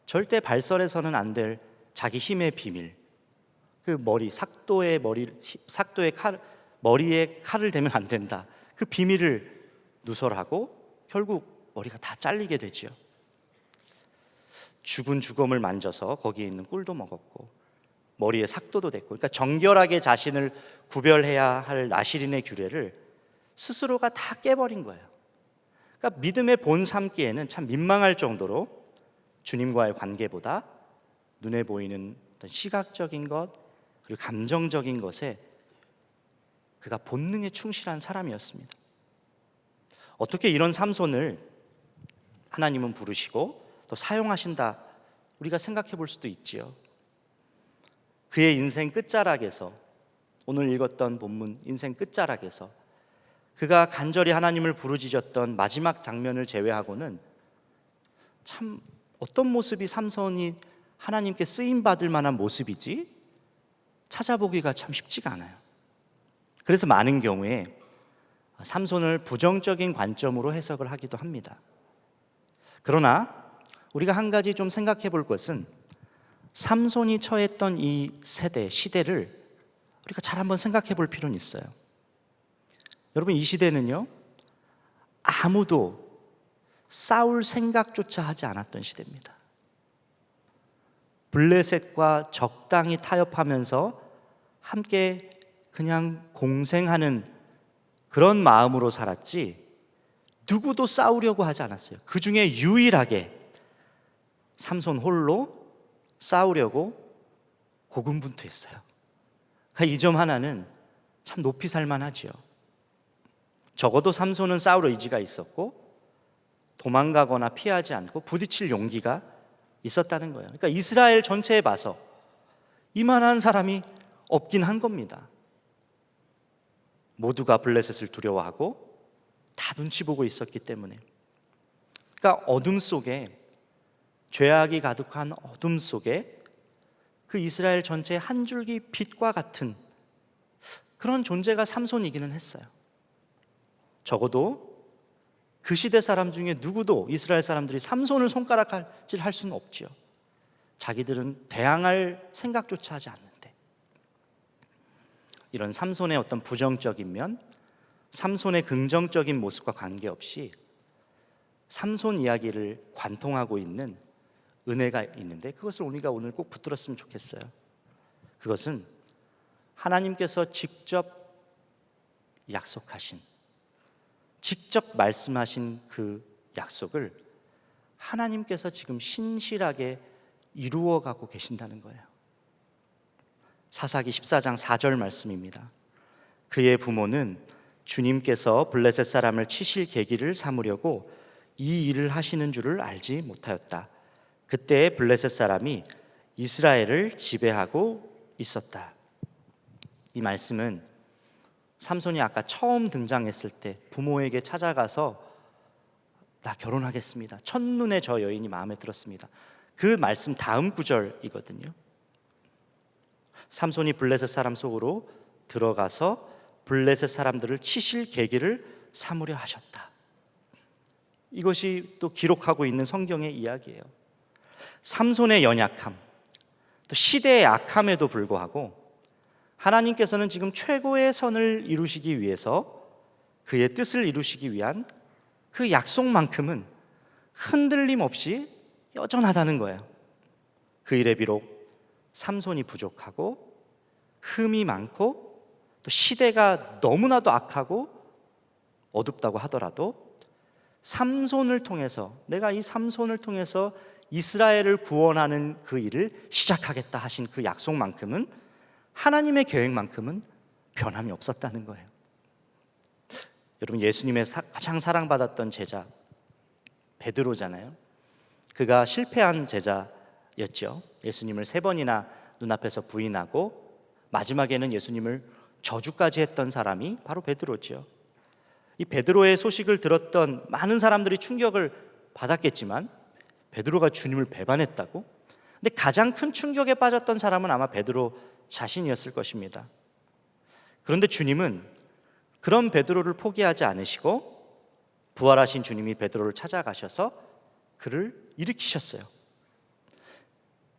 절대 발설해서는 안 될 자기 힘의 비밀, 그 머리에 칼을 대면 안 된다, 그 비밀을 누설하고 결국 머리가 다 잘리게 되지요. 죽은 주검을 만져서 거기에 있는 꿀도 먹었고 머리에 삭도도 됐고, 그러니까 정결하게 자신을 구별해야 할 나실인의 규례를 스스로가 다 깨버린 거예요. 그러니까 믿음의 본 삼기에는 참 민망할 정도로 주님과의 관계보다 눈에 보이는 어떤 시각적인 것, 그리고 감정적인 것에 그가 본능에 충실한 사람이었습니다. 어떻게 이런 삼손을 하나님은 부르시고 또 사용하신다, 우리가 생각해 볼 수도 있지요. 그의 인생 끝자락에서, 오늘 읽었던 본문 인생 끝자락에서 그가 간절히 하나님을 부르짖었던 마지막 장면을 제외하고는 참 어떤 모습이 삼손이 하나님께 쓰임받을 만한 모습이지 찾아보기가 참 쉽지가 않아요. 그래서 많은 경우에 삼손을 부정적인 관점으로 해석을 하기도 합니다. 그러나 우리가 한 가지 좀 생각해 볼 것은, 삼손이 처했던 이 시대를 우리가 잘 한번 생각해 볼 필요는 있어요. 여러분, 이 시대는요, 아무도 싸울 생각조차 하지 않았던 시대입니다. 블레셋과 적당히 타협하면서 함께 그냥 공생하는 그런 마음으로 살았지, 누구도 싸우려고 하지 않았어요. 그 중에 유일하게 삼손 홀로 싸우려고 고군분투했어요. 그러니까 이 점 하나는 참 높이 살만하지요. 적어도 삼손은 싸울 의지가 있었고 도망가거나 피하지 않고 부딪힐 용기가 있었다는 거예요. 그러니까 이스라엘 전체에 봐서 이만한 사람이 없긴 한 겁니다. 모두가 블레셋을 두려워하고 다 눈치 보고 있었기 때문에. 그러니까 어둠 속에, 죄악이 가득한 어둠 속에 그 이스라엘 전체의 한 줄기 빛과 같은 그런 존재가 삼손이기는 했어요. 적어도 그 시대 사람 중에 누구도 이스라엘 사람들이 삼손을 손가락질할 수는 없지요. 자기들은 대항할 생각조차 하지 않는데, 이런 삼손의 어떤 부정적인 면, 삼손의 긍정적인 모습과 관계없이 삼손 이야기를 관통하고 있는 은혜가 있는데, 그것을 우리가 오늘 꼭 붙들었으면 좋겠어요. 그것은 하나님께서 직접 약속하신, 직접 말씀하신 그 약속을 하나님께서 지금 신실하게 이루어가고 계신다는 거예요. 사사기 14장 4절 말씀입니다. 그의 부모는 주님께서 블레셋 사람을 치실 계기를 삼으려고 이 일을 하시는 줄을 알지 못하였다. 그때 블레셋 사람이 이스라엘을 지배하고 있었다. 이 말씀은 삼손이 아까 처음 등장했을 때 부모에게 찾아가서 나 결혼하겠습니다, 첫눈에 저 여인이 마음에 들었습니다, 그 말씀 다음 구절이거든요. 삼손이 블레셋 사람 속으로 들어가서 블레셋 사람들을 치실 계기를 삼으려 하셨다. 이것이 또 기록하고 있는 성경의 이야기예요. 삼손의 연약함, 또 시대의 악함에도 불구하고 하나님께서는 지금 최고의 선을 이루시기 위해서, 그의 뜻을 이루시기 위한 그 약속만큼은 흔들림 없이 여전하다는 거예요. 그 일에 비록 삼손이 부족하고 흠이 많고 또 시대가 너무나도 악하고 어둡다고 하더라도 삼손을 통해서, 내가 이 삼손을 통해서 이스라엘을 구원하는 그 일을 시작하겠다 하신 그 약속만큼은, 하나님의 계획만큼은 변함이 없었다는 거예요. 여러분, 예수님의 가장 사랑받았던 제자 베드로잖아요. 그가 실패한 제자였죠. 예수님을 3번이나 눈앞에서 부인하고 마지막에는 예수님을 저주까지 했던 사람이 바로 베드로죠. 이 베드로의 소식을 들었던 많은 사람들이 충격을 받았겠지만 베드로가 주님을 배반했다고? 근데 가장 큰 충격에 빠졌던 사람은 아마 베드로 자신이었을 것입니다. 그런데 주님은 그런 베드로를 포기하지 않으시고 부활하신 주님이 베드로를 찾아가셔서 그를 일으키셨어요.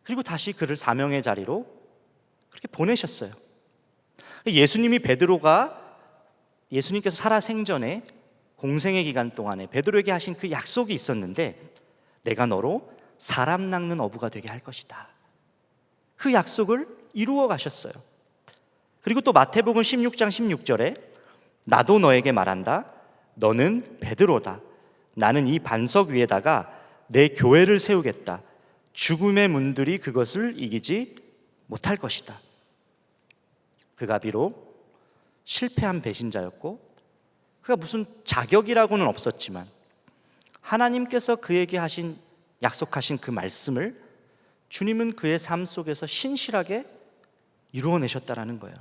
그리고 다시 그를 사명의 자리로 그렇게 보내셨어요. 예수님이 예수님께서 살아 생전에 공생의 기간 동안에 베드로에게 하신 그 약속이 있었는데, 내가 너로 사람 낚는 어부가 되게 할 것이다. 그 약속을 이루어 가셨어요. 그리고 또 마태복음 16장 16절에 나도 너에게 말한다. 너는 베드로다. 나는 이 반석 위에다가 내 교회를 세우겠다. 죽음의 문들이 그것을 이기지 못할 것이다. 그가 비록 실패한 배신자였고 그가 무슨 자격이라고는 없었지만 하나님께서 그에게 약속하신 그 말씀을 주님은 그의 삶 속에서 신실하게 이루어내셨다라는 거예요.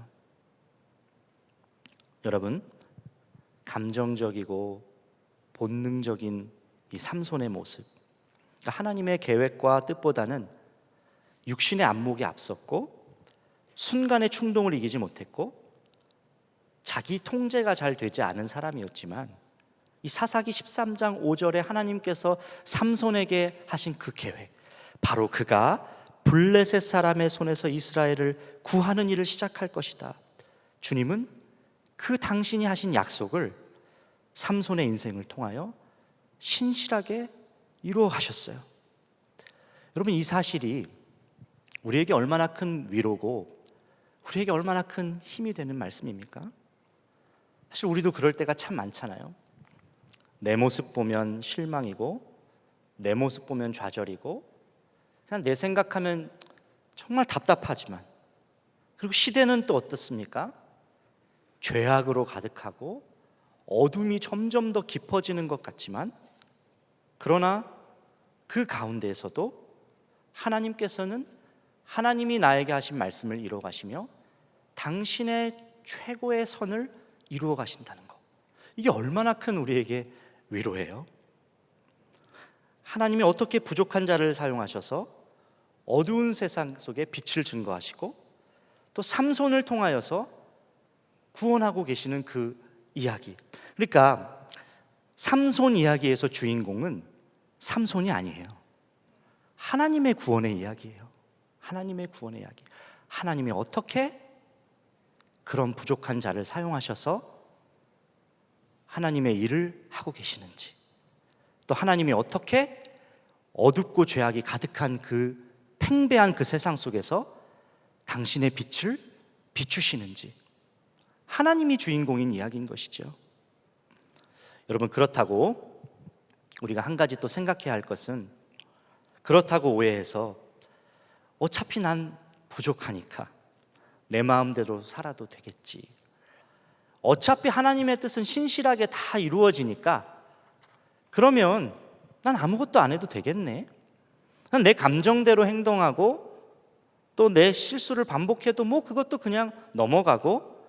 여러분, 감정적이고 본능적인 이 삼손의 모습, 그러니까 하나님의 계획과 뜻보다는 육신의 안목이 앞섰고 순간의 충동을 이기지 못했고 자기 통제가 잘 되지 않은 사람이었지만, 이 사사기 13장 5절에 하나님께서 삼손에게 하신 그 계획, 바로 그가 블레셋 사람의 손에서 이스라엘을 구하는 일을 시작할 것이다. 주님은 그 당신이 하신 약속을 삼손의 인생을 통하여 신실하게 이루어 가셨어요. 여러분, 이 사실이 우리에게 얼마나 큰 위로고 우리에게 얼마나 큰 힘이 되는 말씀입니까? 사실 우리도 그럴 때가 참 많잖아요. 내 모습 보면 실망이고 내 모습 보면 좌절이고 그냥 내 생각하면 정말 답답하지만, 그리고 시대는 또 어떻습니까? 죄악으로 가득하고 어둠이 점점 더 깊어지는 것 같지만, 그러나 그 가운데에서도 하나님께서는 하나님이 나에게 하신 말씀을 이루어 가시며 당신의 최고의 선을 이루어 가신다는 것, 이게 얼마나 큰 우리에게 위로예요. 하나님이 어떻게 부족한 자를 사용하셔서 어두운 세상 속에 빛을 증거하시고 또 삼손을 통하여서 구원하고 계시는 그 이야기. 그러니까 삼손 이야기에서 주인공은 삼손이 아니에요. 하나님의 구원의 이야기예요. 하나님의 구원의 이야기. 하나님이 어떻게 그런 부족한 자를 사용하셔서 하나님의 일을 하고 계시는지, 또 하나님이 어떻게 어둡고 죄악이 가득한 그 팽배한 그 세상 속에서 당신의 빛을 비추시는지, 하나님이 주인공인 이야기인 것이죠. 여러분, 그렇다고 우리가 한 가지 또 생각해야 할 것은, 그렇다고 오해해서 어차피 난 부족하니까 내 마음대로 살아도 되겠지, 어차피 하나님의 뜻은 신실하게 다 이루어지니까 그러면 난 아무것도 안 해도 되겠네, 난 내 감정대로 행동하고 또 내 실수를 반복해도 뭐 그것도 그냥 넘어가고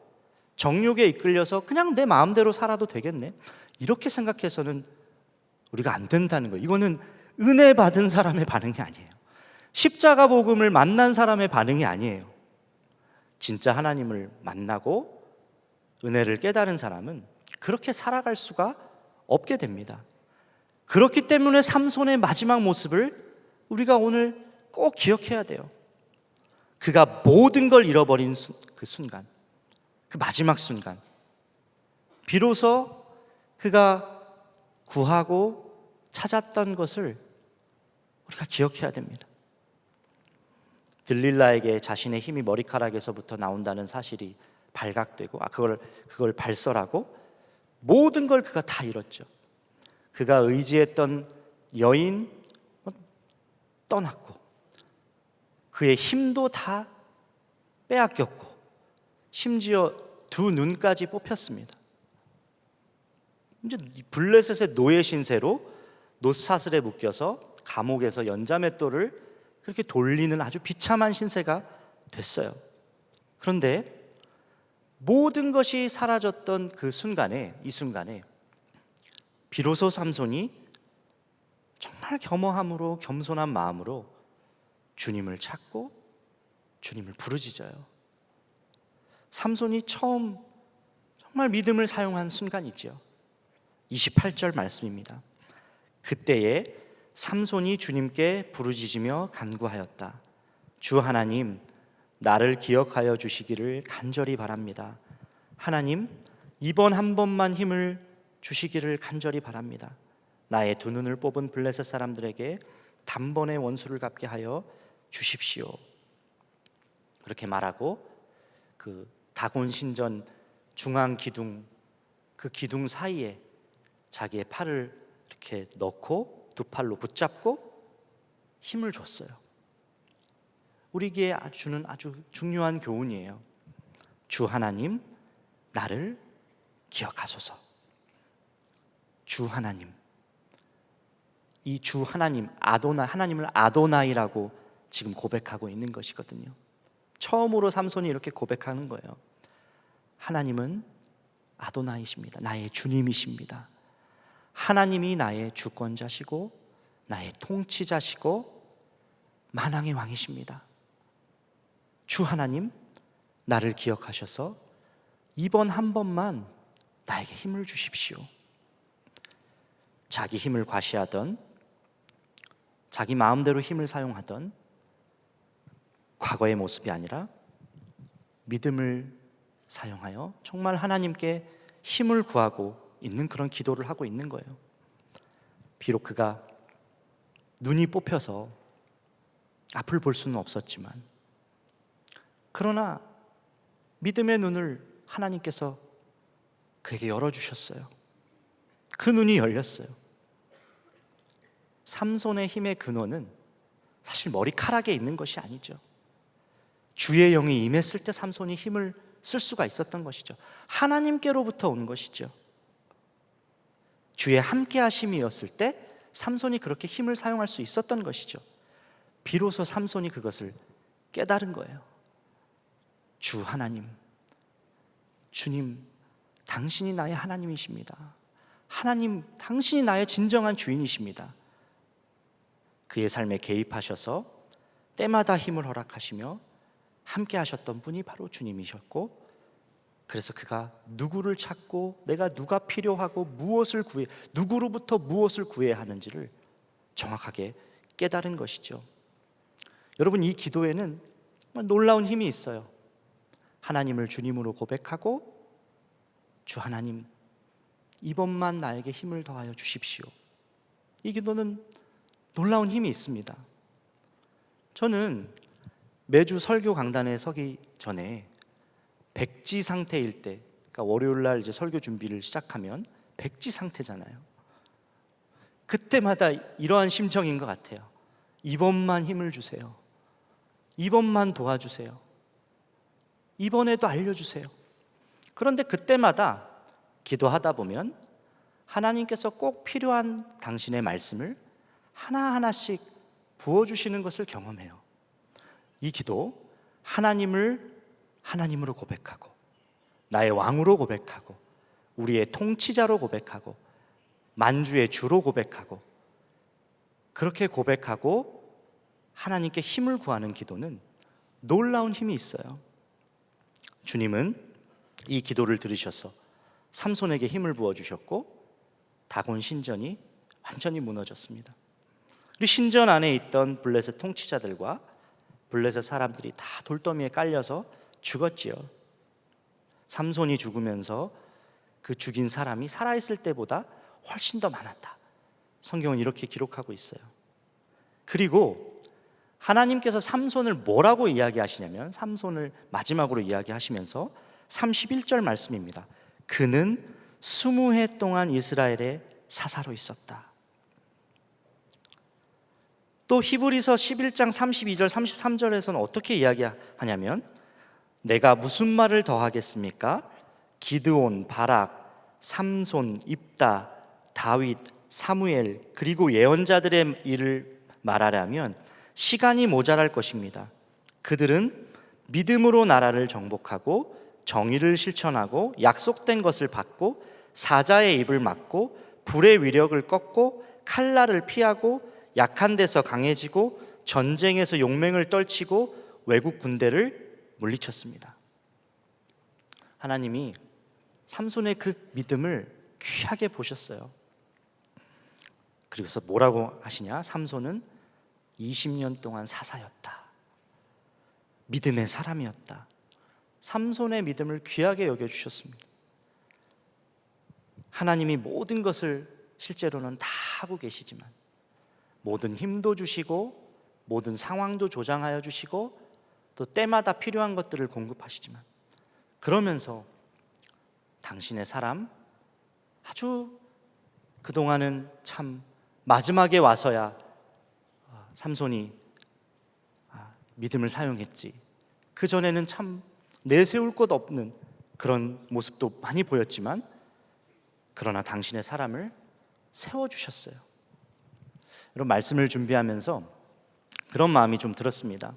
정욕에 이끌려서 그냥 내 마음대로 살아도 되겠네, 이렇게 생각해서는 우리가 안 된다는 거예요. 이거는 은혜 받은 사람의 반응이 아니에요. 십자가 복음을 만난 사람의 반응이 아니에요. 진짜 하나님을 만나고 은혜를 깨달은 사람은 그렇게 살아갈 수가 없게 됩니다. 그렇기 때문에 삼손의 마지막 모습을 우리가 오늘 꼭 기억해야 돼요. 그가 모든 걸 잃어버린 그 순간, 그 마지막 순간, 비로소 그가 구하고 찾았던 것을 우리가 기억해야 됩니다. 들릴라에게 자신의 힘이 머리카락에서부터 나온다는 사실이 발각되고 그걸 발설하고 모든 걸 그가 다 잃었죠. 그가 의지했던 여인 떠났고 그의 힘도 다 빼앗겼고 심지어 두 눈까지 뽑혔습니다. 이제 블레셋의 노예 신세로 노사슬에 묶여서 감옥에서 연자맷돌을 그렇게 돌리는 아주 비참한 신세가 됐어요. 그런데 모든 것이 사라졌던 이 순간에 비로소 삼손이 정말 겸허함으로, 겸손한 마음으로 주님을 찾고 주님을 부르짖어요. 삼손이 처음 정말 믿음을 사용한 순간이지요. 28절 말씀입니다. 그때에 삼손이 주님께 부르짖으며 간구하였다. 주 하나님, 나를 기억하여 주시기를 간절히 바랍니다. 하나님, 이번 한 번만 힘을 주시기를 간절히 바랍니다. 나의 두 눈을 뽑은 블레셋 사람들에게 단번에 원수를 갚게 하여 주십시오. 그렇게 말하고 그 다곤 신전 중앙 기둥, 그 기둥 사이에 자기의 팔을 이렇게 넣고 두 팔로 붙잡고 힘을 줬어요. 우리에게 주는 아주 중요한 교훈이에요. 주 하나님, 나를 기억하소서. 주 하나님, 이 주 하나님, 하나님을 아도나이라고 지금 고백하고 있는 것이거든요. 처음으로 삼손이 이렇게 고백하는 거예요. 하나님은 아도나이십니다. 나의 주님이십니다. 하나님이 나의 주권자시고 나의 통치자시고 만왕의 왕이십니다. 주 하나님, 나를 기억하셔서 이번 한 번만 나에게 힘을 주십시오. 자기 힘을 과시하던, 자기 마음대로 힘을 사용하던 과거의 모습이 아니라 믿음을 사용하여 정말 하나님께 힘을 구하고 있는 그런 기도를 하고 있는 거예요. 비록 그가 눈이 뽑혀서 앞을 볼 수는 없었지만, 그러나 믿음의 눈을 하나님께서 그에게 열어주셨어요. 그 눈이 열렸어요. 삼손의 힘의 근원은 사실 머리카락에 있는 것이 아니죠. 주의 영이 임했을 때 삼손이 힘을 쓸 수가 있었던 것이죠. 하나님께로부터 온 것이죠. 주의 함께 하심이었을 때 삼손이 그렇게 힘을 사용할 수 있었던 것이죠. 비로소 삼손이 그것을 깨달은 거예요. 주 하나님, 주님, 당신이 나의 하나님이십니다. 하나님, 당신이 나의 진정한 주인이십니다. 그의 삶에 개입하셔서 때마다 힘을 허락하시며 함께 하셨던 분이 바로 주님이셨고, 그래서 그가 누구를 찾고 내가 누가 필요하고 무엇을 구해, 누구로부터 무엇을 구해야 하는지를 정확하게 깨달은 것이죠. 여러분, 이 기도에는 놀라운 힘이 있어요. 하나님을 주님으로 고백하고, 주 하나님, 이번만 나에게 힘을 더하여 주십시오. 이 기도는 놀라운 힘이 있습니다. 저는 매주 설교 강단에 서기 전에 백지 상태일 때, 그러니까 월요일 날 이제 설교 준비를 시작하면 백지 상태잖아요. 그때마다 이러한 심정인 것 같아요. 이번만 힘을 주세요. 이번만 도와주세요. 이번에도 알려주세요. 그런데 그때마다 기도하다 보면 하나님께서 꼭 필요한 당신의 말씀을 하나하나씩 부어주시는 것을 경험해요. 이 기도, 하나님을 하나님으로 고백하고, 나의 왕으로 고백하고, 우리의 통치자로 고백하고, 만주의 주로 고백하고, 그렇게 고백하고 하나님께 힘을 구하는 기도는 놀라운 힘이 있어요. 주님은 이 기도를 들으셔서 삼손에게 힘을 부어주셨고, 다곤 신전이 완전히 무너졌습니다. 그리고 신전 안에 있던 블레셋 통치자들과 블레셋 사람들이 다 돌더미에 깔려서 죽었지요. 삼손이 죽으면서 그 죽인 사람이 살아있을 때보다 훨씬 더 많았다. 성경은 이렇게 기록하고 있어요. 그리고 하나님께서 삼손을 뭐라고 이야기하시냐면, 삼손을 마지막으로 이야기하시면서 31절 말씀입니다. 그는 20해 동안 이스라엘의 사사로 있었다. 또 히브리서 11장 32절 33절에서는 어떻게 이야기하냐면, 내가 무슨 말을 더하겠습니까? 기드온, 바락, 삼손, 입다, 다윗, 사무엘, 그리고 예언자들의 일을 말하려면 시간이 모자랄 것입니다. 그들은 믿음으로 나라를 정복하고 정의를 실천하고 약속된 것을 받고 사자의 입을 막고 불의 위력을 꺾고 칼날을 피하고 약한 데서 강해지고 전쟁에서 용맹을 떨치고 외국 군대를 물리쳤습니다. 하나님이 삼손의 그 믿음을 귀하게 보셨어요. 그래서 뭐라고 하시냐? 삼손은 20년 동안 사사였다. 믿음의 사람이었다. 삼손의 믿음을 귀하게 여겨주셨습니다. 하나님이 모든 것을 실제로는 다 하고 계시지만, 모든 힘도 주시고 모든 상황도 조장하여 주시고 또 때마다 필요한 것들을 공급하시지만, 그러면서 당신의 사람, 아주 그동안은 참 마지막에 와서야 삼손이 믿음을 사용했지, 그전에는 참 내세울 것 없는 그런 모습도 많이 보였지만, 그러나 당신의 사람을 세워주셨어요. 이런 말씀을 준비하면서 그런 마음이 좀 들었습니다.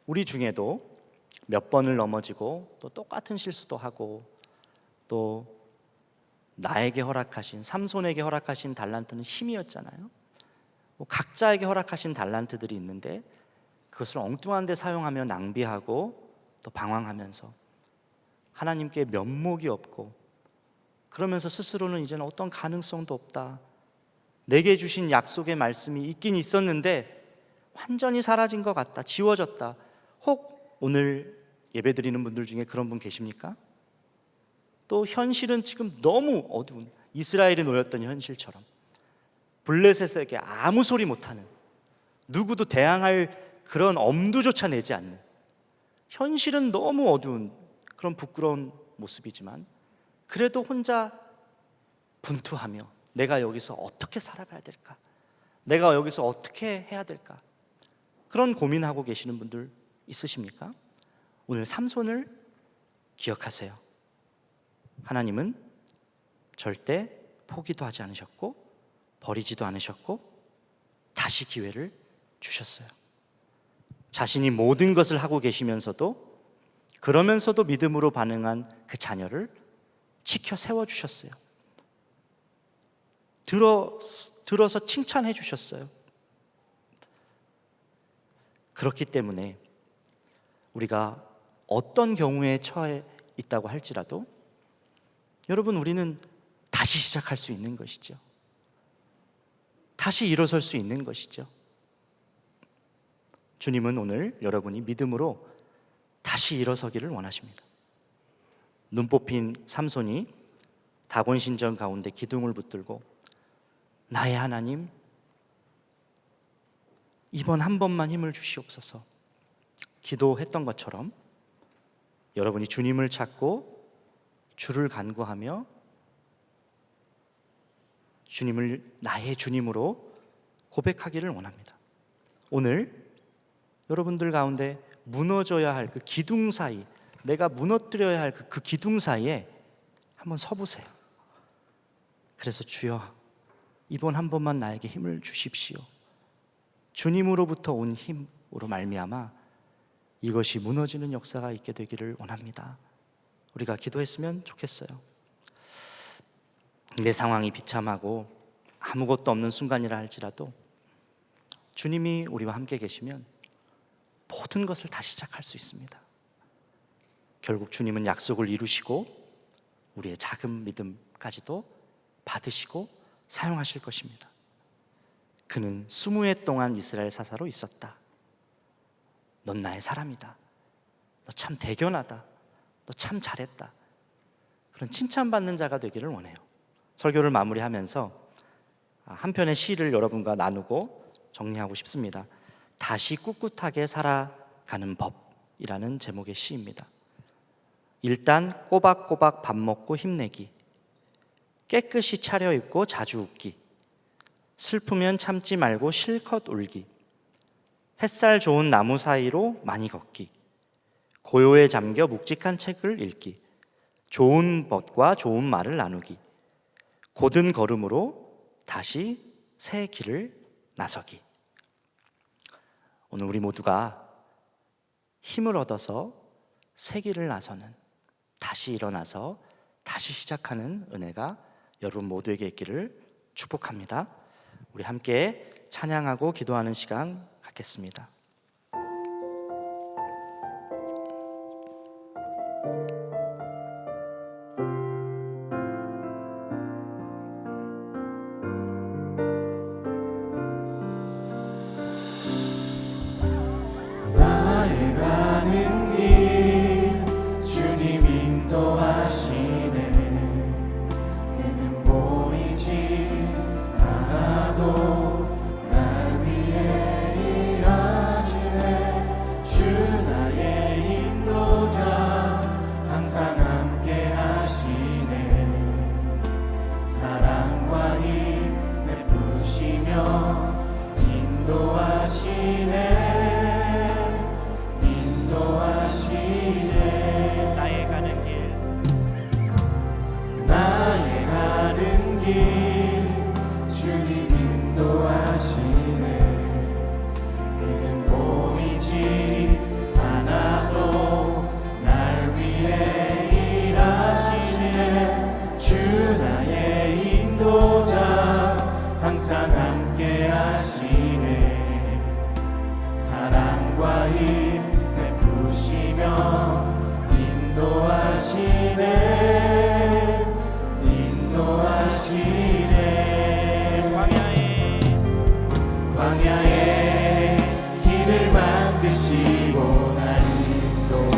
우리 중에도 몇 번을 넘어지고 또 똑같은 실수도 하고, 또 나에게 허락하신, 삼손에게 허락하신 달란트는 힘이었잖아요. 각자에게 허락하신 달란트들이 있는데 그것을 엉뚱한 데 사용하며 낭비하고 또 방황하면서 하나님께 면목이 없고, 그러면서 스스로는 이제는 어떤 가능성도 없다, 내게 주신 약속의 말씀이 있긴 있었는데 완전히 사라진 것 같다, 지워졌다. 혹 오늘 예배드리는 분들 중에 그런 분 계십니까? 또 현실은 지금 너무 어두운, 이스라엘이 놓였던 현실처럼 블레셋에게 아무 소리 못하는, 누구도 대항할 그런 엄두조차 내지 않는, 현실은 너무 어두운 그런 부끄러운 모습이지만 그래도 혼자 분투하며 내가 여기서 어떻게 살아가야 될까? 내가 여기서 어떻게 해야 될까? 그런 고민하고 계시는 분들 있으십니까? 오늘 삼손을 기억하세요. 하나님은 절대 포기도 하지 않으셨고 버리지도 않으셨고 다시 기회를 주셨어요. 자신이 모든 것을 하고 계시면서도, 그러면서도 믿음으로 반응한 그 자녀를 지켜 세워주셨어요. 들어서 칭찬해 주셨어요. 그렇기 때문에 우리가 어떤 경우에 처해 있다고 할지라도 여러분, 우리는 다시 시작할 수 있는 것이죠. 다시 일어설 수 있는 것이죠. 주님은 오늘 여러분이 믿음으로 다시 일어서기를 원하십니다. 눈 뽑힌 삼손이 다곤 신전 가운데 기둥을 붙들고 나의 하나님, 이번 한 번만 힘을 주시옵소서 기도했던 것처럼 여러분이 주님을 찾고 주를 간구하며 주님을 나의 주님으로 고백하기를 원합니다. 오늘 여러분들 가운데 무너져야 할 그 기둥 사이, 내가 무너뜨려야 할 그 기둥 사이에 한번 서보세요. 그래서 주여, 이번 한 번만 나에게 힘을 주십시오. 주님으로부터 온 힘으로 말미암아 이것이 무너지는 역사가 있게 되기를 원합니다. 우리가 기도했으면 좋겠어요. 내 상황이 비참하고 아무것도 없는 순간이라 할지라도 주님이 우리와 함께 계시면 모든 것을 다시 시작할 수 있습니다. 결국 주님은 약속을 이루시고 우리의 작은 믿음까지도 받으시고 사용하실 것입니다. 그는 20해 동안 이스라엘 사사로 있었다. 넌 나의 사람이다. 너 참 대견하다. 너 참 잘했다. 그런 칭찬받는 자가 되기를 원해요. 설교를 마무리하면서 한 편의 시를 여러분과 나누고 정리하고 싶습니다. 다시 꿋꿋하게 살아가는 법이라는 제목의 시입니다. 일단 꼬박꼬박 밥 먹고 힘내기, 깨끗이 차려입고 자주 웃기, 슬프면 참지 말고 실컷 울기, 햇살 좋은 나무 사이로 많이 걷기, 고요에 잠겨 묵직한 책을 읽기, 좋은 것과 좋은 말을 나누기, 곧은 걸음으로 다시 새 길을 나서기. 오늘 우리 모두가 힘을 얻어서 새 길을 나서는, 다시 일어나서 다시 시작하는 은혜가 여러분 모두에게 있기를 축복합니다. 우리 함께 찬양하고 기도하는 시간 갖겠습니다. 나의 가는 길 주님 인도하시네. 그는 보이지 않아도 날 위해 일하시네. 주 나의 인도자 항상 함께 하시네. 사랑과 힘 베푸시며 인도하시네. 나의 가는 길 주님 인도하시네. 그는 보이지 않아도 날 위해 일하시네. 주 나의 인도자 항상 함께 하시네. 사랑과 힘 베푸시며 인도하시네. 인도하시네. 광야에 길을 만드시고 날 인도해.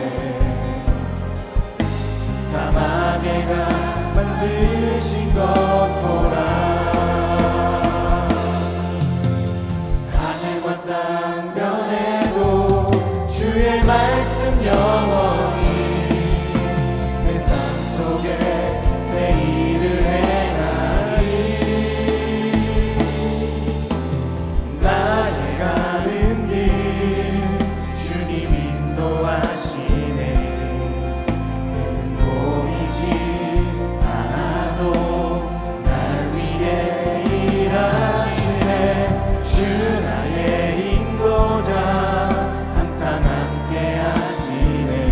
사막에가 만드신 것 보라. 하늘과 땅 변해도 주의 말씀 영원히 내 삶 속에 새 일을 행하리. 나의 가는 길 주님 인도하시네. 그는 보이지 않아도 날 위해 일하시네. 주 나의 인도자 항상 함께 하시네.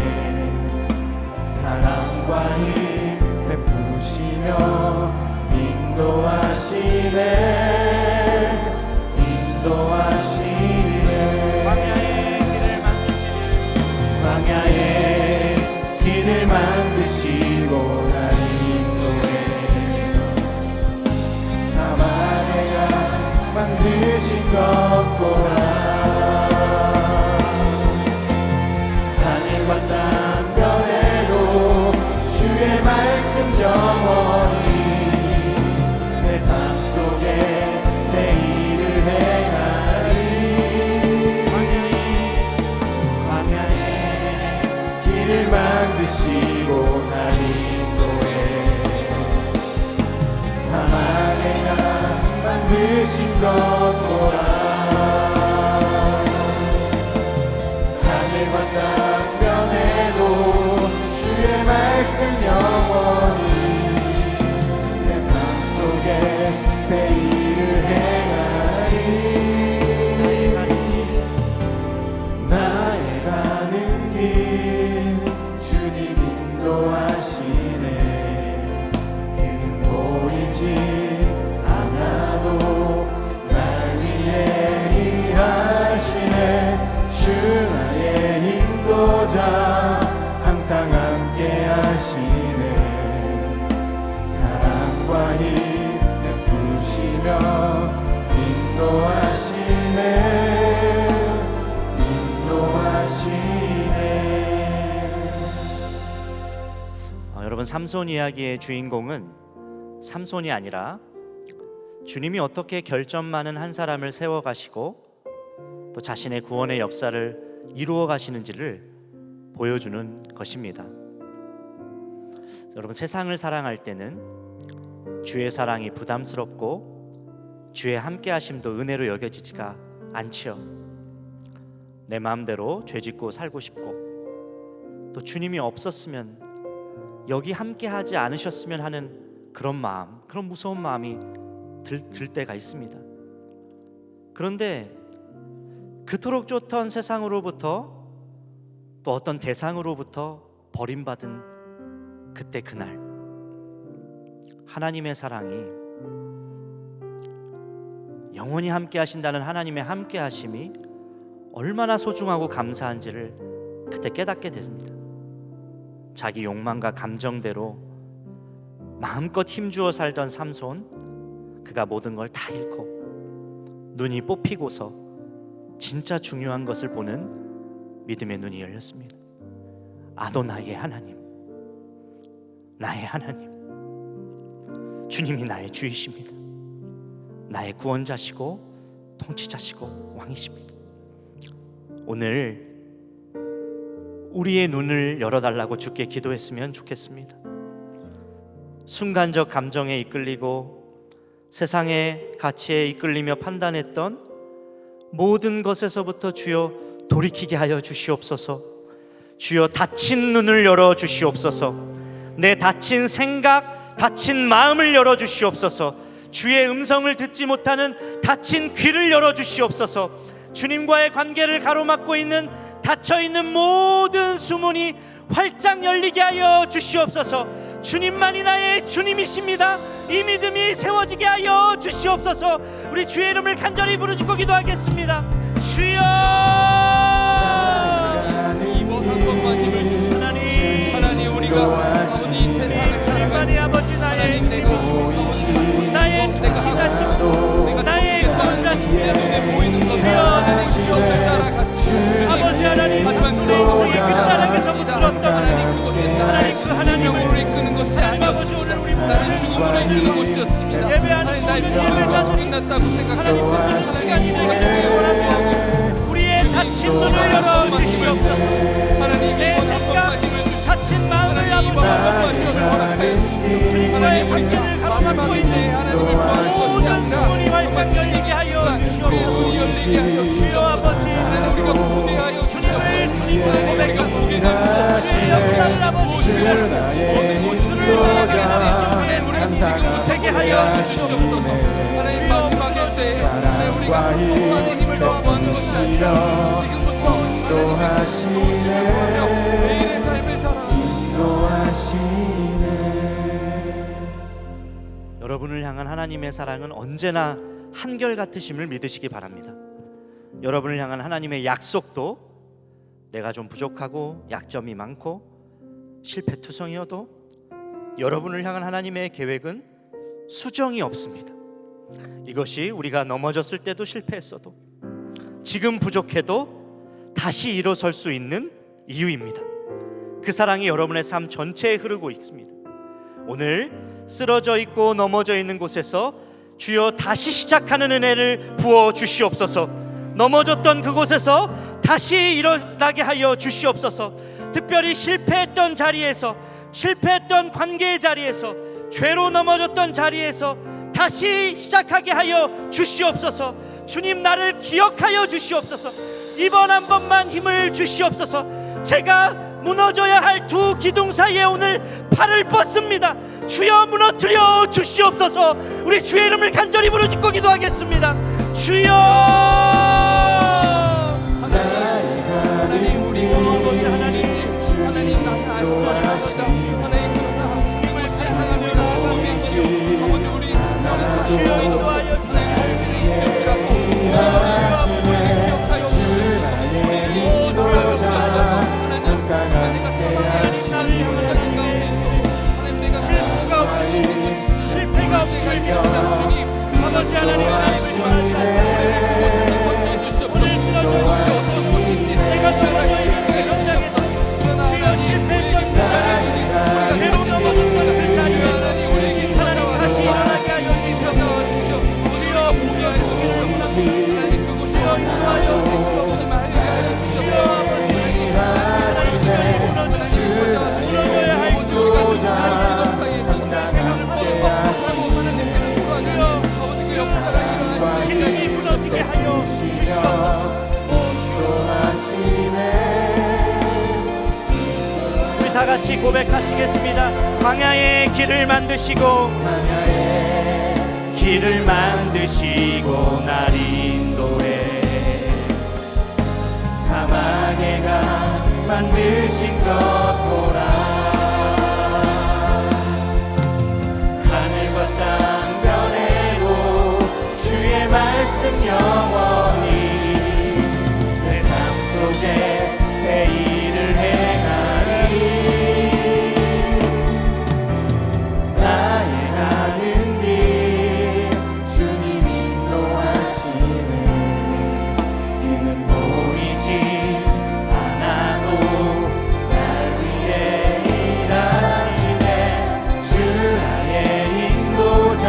걷노라. 하늘과 땅 변해도 주의 말씀 영원히 내 삶 속에 새 일을 행하리. 나의 가는 길 주님 인도하시네. 그는 보이지 않아도 날 위해 일하시네. 주 나의 인도자 항상 함께 하시네. 사랑과 힘 베푸시며 인도하시네. 여러분, 삼손 이야기의 주인공은 삼손이 아니라 주님이 어떻게 결점 많은 한 사람을 세워가시고 또 자신의 구원의 역사를 이루어 가시는지를 보여주는 것입니다. 여러분, 세상을 사랑할 때는 주의 사랑이 부담스럽고 주의 함께하심도 은혜로 여겨지지가 않지요. 내 마음대로 죄짓고 살고 싶고 또 주님이 없었으면, 여기 함께하지 않으셨으면 하는 그런 마음, 그런 무서운 마음이 들 때가 있습니다. 그런데 그토록 좋던 세상으로부터 또 어떤 대상으로부터 버림받은 그때 그날, 하나님의 사랑이, 영원히 함께 하신다는 하나님의 함께 하심이 얼마나 소중하고 감사한지를 그때 깨닫게 됐습니다. 자기 욕망과 감정대로 마음껏 힘주어 살던 삼손, 그가 모든 걸 다 잃고 눈이 뽑히고서 진짜 중요한 것을 보는 믿음의 눈이 열렸습니다. 아도나이의 하나님, 나의 하나님, 주님이 나의 주이십니다. 나의 구원자시고 통치자시고 왕이십니다. 오늘 우리의 눈을 열어달라고 주께 기도했으면 좋겠습니다. 순간적 감정에 이끌리고 세상의 가치에 이끌리며 판단했던 모든 것에서부터 주여 돌이키게 하여 주시옵소서. 주여 닫힌 눈을 열어 주시옵소서. 내 닫힌 생각, 닫힌 마음을 열어 주시옵소서. 주의 음성을 듣지 못하는 닫힌 귀를 열어 주시옵소서. 주님과의 관계를 가로막고 있는 닫혀있는 모든 수문이 활짝 열리게 하여 주시옵소서. 주님만이 나의 주님이십니다. 이 믿음이 세워지게 하여 주시옵소서. 우리 주의 이름을 간절히 부르짖고 기도하겠습니다. 주여, 이번 한 번만 힘을 주시오. 하나님, 우리가 아버지 세상을 살아가는 아버지, 나의 주님이시고 나의 통치자시고 나의 구원자시며 주여 아버지 하나님, 삼손의 끝자락에서 붙들었던 하나님, 그 하나님을 이끄는 것이 아버지, 오늘 우리 나를 죽음으로 이끄는 것이었습니다. 예배하는 모든 예배자들이 끝났다고 생각하는 하나님 시간이 되게 원합니다. 우리의 닫힌 눈을 열어 주시옵소서. 내 생각, 닫힌 마음을 아버지 주님과의 관계를 가로막고 있는 모든 수문이 활짝 열리게 하여 주시옵소서. 주여 아버지, 주님을 주님으로 고백하고 주의 역사를 아버지 주를 바라보는 우리 지금 되게 하여 주시옵소서. 하나님, 마지막에 때 우리가 공부하는 힘을 더하는 것이 아니라 지금부터 인도하시네. 매일의 삶을 살아 인도하시네. 여러분을 향한 하나님의 사랑은 언제나 한결같으심을 믿으시기 바랍니다. 여러분을 향한 하나님의 약속도 내가 좀 부족하고 약점이 많고 실패투성이어도 여러분을 향한 하나님의 계획은 수정이 없습니다. 이것이 우리가 넘어졌을 때도 실패했어도 지금 부족해도 다시 일어설 수 있는 이유입니다. 그 사랑이 여러분의 삶 전체에 흐르고 있습니다. 오늘 쓰러져 있고 넘어져 있는 곳에서 주여 다시 시작하는 은혜를 부어 주시옵소서. 넘어졌던 그곳에서 다시 일어나게 하여 주시옵소서. 특별히 실패했던 자리에서, 실패했던 관계의 자리에서, 죄로 넘어졌던 자리에서 다시 시작하게 하여 주시옵소서. 주님, 나를 기억하여 주시옵소서. 이번 한 번만 힘을 주시옵소서. 제가 무너져야 할 두 기둥 사이에 오늘 팔을 뻗습니다. 주여, 무너뜨려 주시옵소서. 우리 주의 이름을 간절히 부르짖고 기도하겠습니다. 주여, 하나님, 우리 아버지 하나님, 하나님 나를 알수하시다. 하나님, 그러나 이곳에 하나님을 나아가고 계시오. 아버지, 우리 삶을 주여 인도하여 주시옵소서. 실패가 없으시면 주님, 아버지 하나님, 하나님을 좋아하시는 오늘 쓰러져 있는 곳인지 내가 떨어져 있는 그 현장에서 주여, 실패했던 그 자리에 새로 넘어졌던 그 자리에서 하나님 다시 일어나게 하여 주시옵소서. 주여, 보게 주시옵소서. 주여, 인도하여 주시옵소서. 주여, 아버지 무너져야 할 그 자리에서 기능이 무너지게 하여 주시옵소서. 우리 다 같이 고백하시겠습니다. 광야의 길을 만드시고 날 인도해 사막의 강 만드신 것 보라. 말씀 영원히 내 삶 속에 새 일을 행하리. 나의 가는 길 주님 인도하시네. 그는 보이지 않아도 날 위해 일하시네. 주 나의 인도자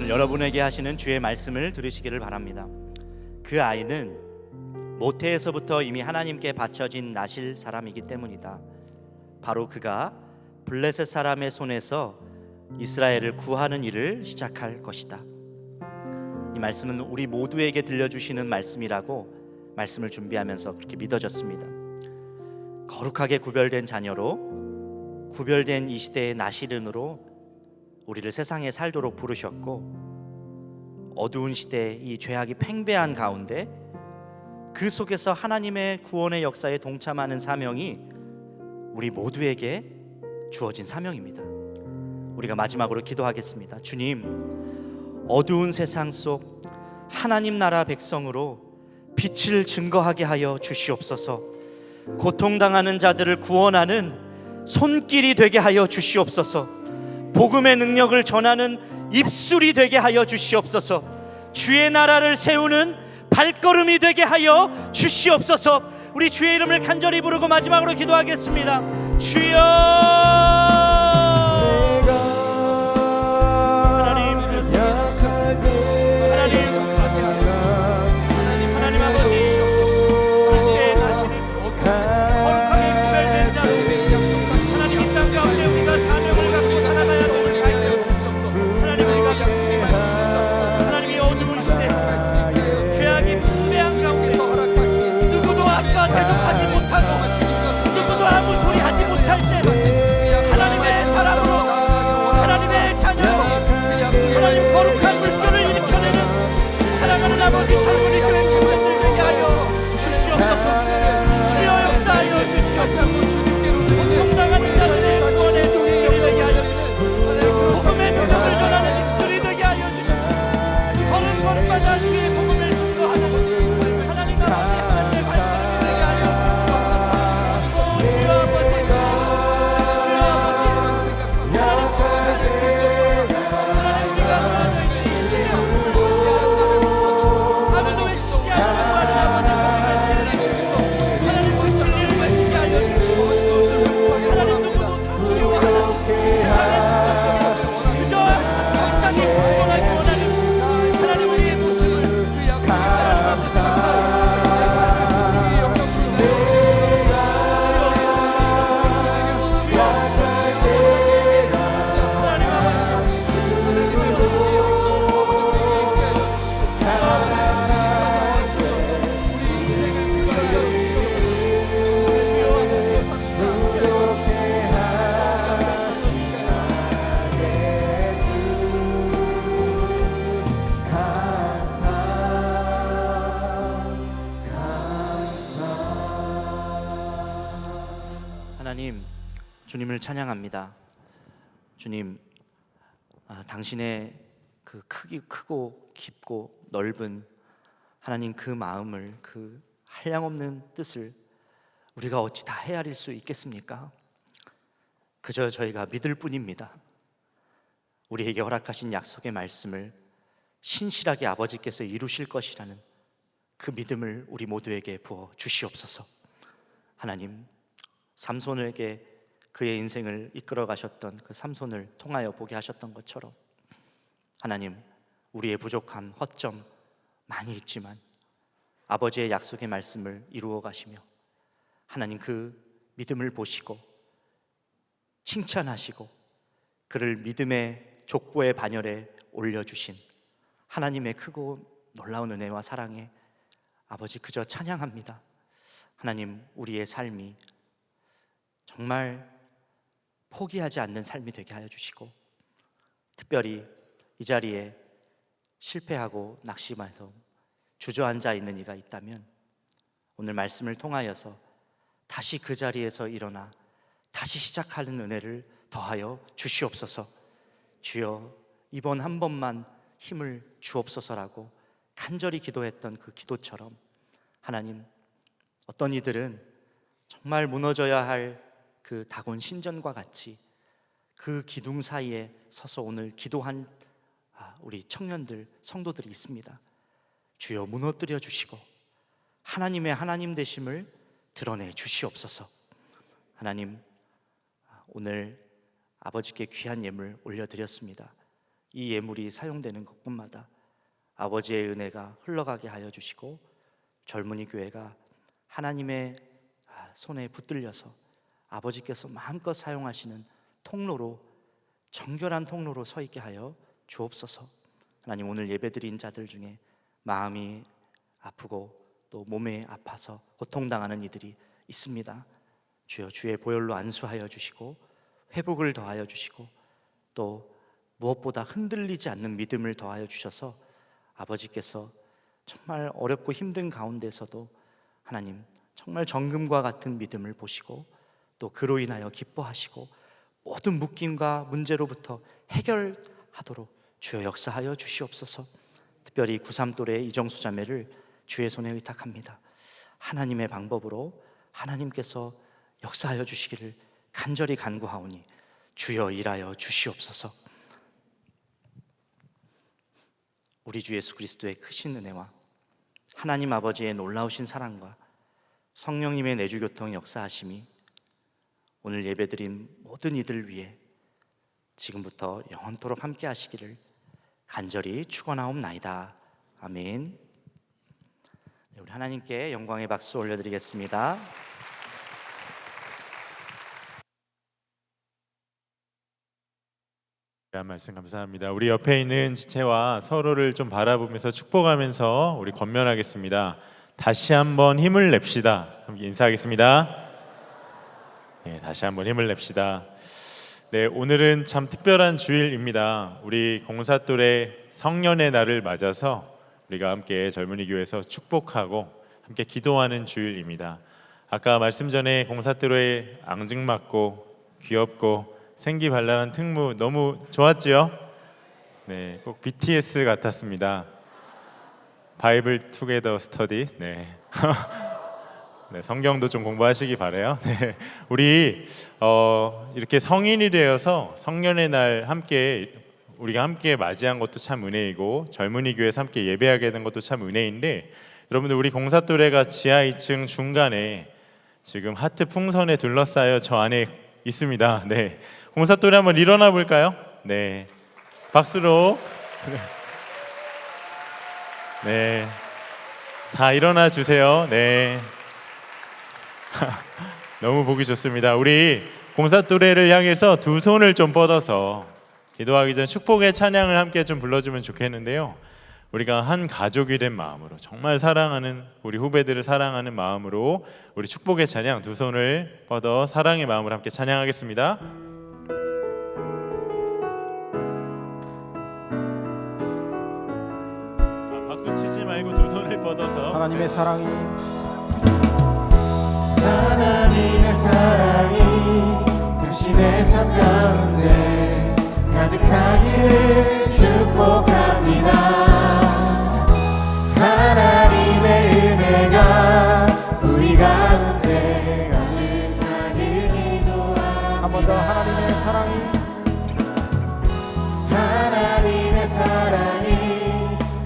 여러분에게 하시는 주의 말씀을 들으시기를 바랍니다. 그 아이는 모태에서부터 이미 하나님께 바쳐진 나실 사람이기 때문이다. 바로 그가 블레셋 사람의 손에서 이스라엘을 구하는 일을 시작할 것이다. 이 말씀은 우리 모두에게 들려주시는 말씀이라고 말씀을 준비하면서 그렇게 믿어졌습니다. 거룩하게 구별된 자녀로 구별된 이 시대의 나실은으로 우리를 세상에 살도록 부르셨고, 어두운 시대의 이 죄악이 팽배한 가운데 그 속에서 하나님의 구원의 역사에 동참하는 사명이 우리 모두에게 주어진 사명입니다. 우리가 마지막으로 기도하겠습니다. 주님, 어두운 세상 속 하나님 나라 백성으로 빛을 증거하게 하여 주시옵소서. 고통당하는 자들을 구원하는 손길이 되게 하여 주시옵소서. 복음의 능력을 전하는 입술이 되게 하여 주시옵소서. 주의 나라를 세우는 발걸음이 되게 하여 주시옵소서. 우리 주의 이름을 간절히 부르고 마지막으로 기도하겠습니다. 주여, 하나님 아버지, 이 시대에 나시는 거룩하게 구별된 자 하나님, 이 땅 가운데 우리가 사명을 갖고 살아가야 될 자인데 하나님, 우리가 믿습니다. 하나님, 이 어두운 시대 죄악이 분배한 가운데 누구도 앞과 대적하지 못하고 누구도 아무 소리 하지 못할 때 하나님의 사랑으로, 하나님의 자녀로 하나님 거룩한 물결을 일으켜내는 사랑하는 아버지 젊은이 교회 청년들 되게 하여 주시옵소서. 주여 역사하여 주시옵소서. 고통당하는 자들의 구원의 손길이 되게 하여 주시옵소서. 복음의 소식을 전하는 입술이 되게 하여 주시옵소서. 걸음걸음마다 주의 복음을 증거하는 하나님 아버지 하나님의 발걸음이 되게 하여 주시옵소서. 오 주여 아버지, 주여 아버지, 하나님 우리가 무너져 있는 이 시대에 아무도 외치지 않는 말이 하나님 그 진리를 외치게 하여 주시고 하나님 누구도 다투지 않는 세상에 그저 적당히 구원하기 원하는 하나님 우리의 모습을 하나님 아버지 하나님, 주님을 찬양합니다. 주님, 당신의 그 크고 깊고 넓은 하나님 그 마음을, 그 한량없는 뜻을 우리가 어찌 다 헤아릴 수 있겠습니까? 그저 저희가 믿을 뿐입니다. 우리에게 허락하신 약속의 말씀을 신실하게 아버지께서 이루실 것이라는 그 믿음을 우리 모두에게 부어 주시옵소서. 하나님, 삼손에게 그의 인생을 이끌어 가셨던 그 삼손을 통하여 보게 하셨던 것처럼 하나님, 우리의 부족한 허점 많이 있지만 아버지의 약속의 말씀을 이루어 가시며 하나님 그 믿음을 보시고 칭찬하시고 그를 믿음의 족보의 반열에 올려주신 하나님의 크고 놀라운 은혜와 사랑에 아버지 그저 찬양합니다. 하나님, 우리의 삶이 정말 포기하지 않는 삶이 되게 하여 주시고 특별히 이 자리에 실패하고 낙심해서 주저앉아 있는 이가 있다면 오늘 말씀을 통하여서 다시 그 자리에서 일어나 다시 시작하는 은혜를 더하여 주시옵소서. 주여, 이번 한 번만 힘을 주옵소서라고 간절히 기도했던 그 기도처럼 하나님, 어떤 이들은 정말 무너져야 할 그 다곤 신전과 같이 그 기둥 사이에 서서 오늘 기도한 우리 청년들, 성도들이 있습니다. 주여, 무너뜨려 주시고 하나님의 하나님 되심을 드러내 주시옵소서. 하나님, 오늘 아버지께 귀한 예물 올려드렸습니다. 이 예물이 사용되는 것뿐마다 아버지의 은혜가 흘러가게 하여 주시고 젊은이 교회가 하나님의 손에 붙들려서 아버지께서 마음껏 사용하시는 통로로, 정결한 통로로 서 있게 하여 주옵소서. 하나님, 오늘 예배드린 자들 중에 마음이 아프고 또 몸에 아파서 고통당하는 이들이 있습니다. 주여, 주의 보혈로 안수하여 주시고 회복을 더하여 주시고 또 무엇보다 흔들리지 않는 믿음을 더하여 주셔서 아버지께서 정말 어렵고 힘든 가운데서도 하나님 정말 정금과 같은 믿음을 보시고 또 그로 인하여 기뻐하시고 모든 묶임과 문제로부터 해결하도록 주여 역사하여 주시옵소서. 특별히 93또래의 이정수 자매를 주의 손에 의탁합니다. 하나님의 방법으로 하나님께서 역사하여 주시기를 간절히 간구하오니 주여 일하여 주시옵소서. 우리 주 예수 그리스도의 크신 은혜와 하나님 아버지의 놀라우신 사랑과 성령님의 내주교통 역사하심이 오늘 예배드린 모든 이들 위해 지금부터 영원토록 함께 하시기를 간절히 축원하옵나이다. 아멘. 우리 하나님께 영광의 박수 올려드리겠습니다. 말씀 감사합니다. 우리 옆에 있는 지체와 서로를 좀 바라보면서 축복하면서 우리 권면하겠습니다. 다시 한번 힘을 냅시다. 함께 인사하겠습니다. 네, 다시 한번 힘을 냅시다. 네, 오늘은 참 특별한 주일입니다. 우리 공사또래 성년의 날을 맞아서 우리가 함께 젊은이 교회에서 축복하고 함께 기도하는 주일입니다. 아까 말씀 전에 공사또래 앙증맞고 귀엽고 생기발랄한 특무 너무 좋았지요? 네, 꼭 BTS 같았습니다. 바이블 투게더 스터디. 네. 네, 성경도 좀 공부하시기 바라요. 네, 우리 이렇게 성인이 되어서 성년의 날 우리가 함께 맞이한 것도 참 은혜이고 젊은이 교회에서 함께 예배하게 된 것도 참 은혜인데, 여러분들 우리 공사또래가 지하 2층 중간에 지금 하트 풍선에 둘러싸여 저 안에 있습니다. 네, 공사또래 한번 일어나 볼까요? 네, 박수로. 네, 다 일어나 주세요. 네. 너무 보기 좋습니다. 우리 공사또래를 향해서 두 손을 좀 뻗어서 기도하기 전 축복의 찬양을 함께 좀 불러주면 좋겠는데요. 우리가 한 가족이 된 마음으로, 정말 사랑하는 우리 후배들을 사랑하는 마음으로 우리 축복의 찬양 두 손을 뻗어 사랑의 마음으로 함께 찬양하겠습니다. 박수 치지 말고 두 손을 뻗어서 하나님의 사랑이 당신의 삶 가운데 가득하기를 축복합니다. 하나님의 은혜가 우리 가운데 가득하길 기도합니다. 한 번 더 하나님의 사랑이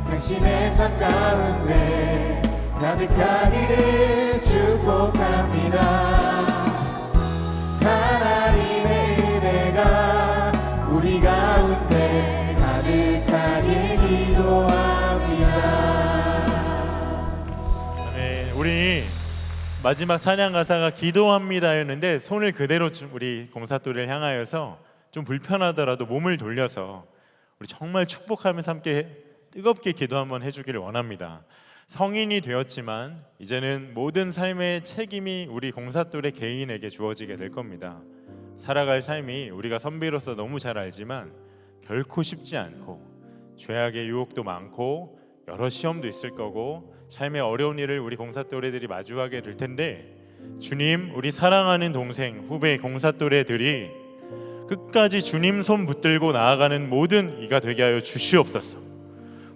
당신의 삶 가운데 가득하기를 축복합니다. 하나님의 은혜가 우리 가운데 가득하길 기도합니다. 네, 우리 마지막 찬양 가사가 기도합니다였는데 손을 그대로 우리 공사또래를 향하여서 좀 불편하더라도 몸을 돌려서 우리 정말 축복하면서 함께 뜨겁게 기도 한번 해주기를 원합니다. 성인이 되었지만 이제는 모든 삶의 책임이 우리 공사또래 개인에게 주어지게 될 겁니다. 살아갈 삶이 우리가 선비로서 너무 잘 알지만 결코 쉽지 않고 죄악의 유혹도 많고 여러 시험도 있을 거고 삶의 어려운 일을 우리 공사또래들이 마주하게 될 텐데, 주님, 우리 사랑하는 동생, 후배 공사또래들이 끝까지 주님 손 붙들고 나아가는 모든 이가 되게 하여 주시옵소서.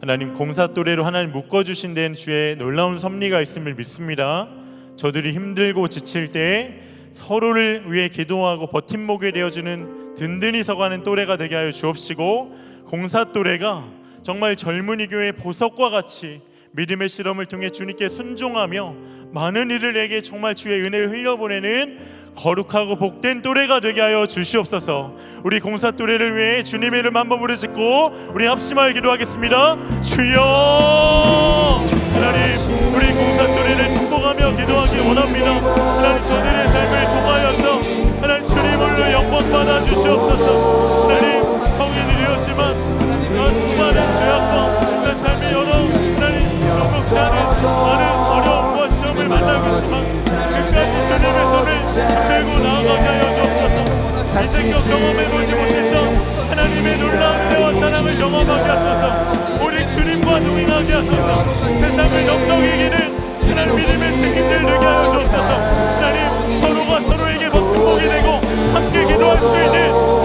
하나님, 공사또래로 하나님 묶어주신 데는 주의 놀라운 섭리가 있음을 믿습니다. 저들이 힘들고 지칠 때에 서로를 위해 기도하고 버팀목이 되어주는 든든히 서가는 또래가 되게 하여 주옵시고, 공사또래가 정말 젊은이 교회 보석과 같이 믿음의 실험을 통해 주님께 순종하며 많은 이들에게 정말 주의 은혜를 흘려보내는 거룩하고 복된 또래가 되게 하여 주시옵소서. 우리 공사또래를 위해 주님의 이름 한번 부르짖고 우리 합심하여 기도하겠습니다. 주여, 하나님, 우리 공사또래를 축복하며 기도하기 원합니다. 하나님, 저들의 삶을 통하여서 하나님 주님 홀로 영광 받아 주시옵소서. 하나님, 성인이 되었지만 수많은 죄악과 삶의 여러 녹록지 않은 많은 어려움과 시험을 만나고 있지만 끝까지 주님의 손을 붙들고 나아가게 하여 주옵소서. 이생경 경험해보지 못했던 하나님의 놀라운 은혜와 사랑을 경험하게 하소서. 우리 주님과 동행하게 하소서. 세상을 넉넉히 이기는 하나님 믿음의 책임들 되게 하여 주옵소서. 하나님, 서로가 서로에게 복복이 되고 함께 기도할 수 있는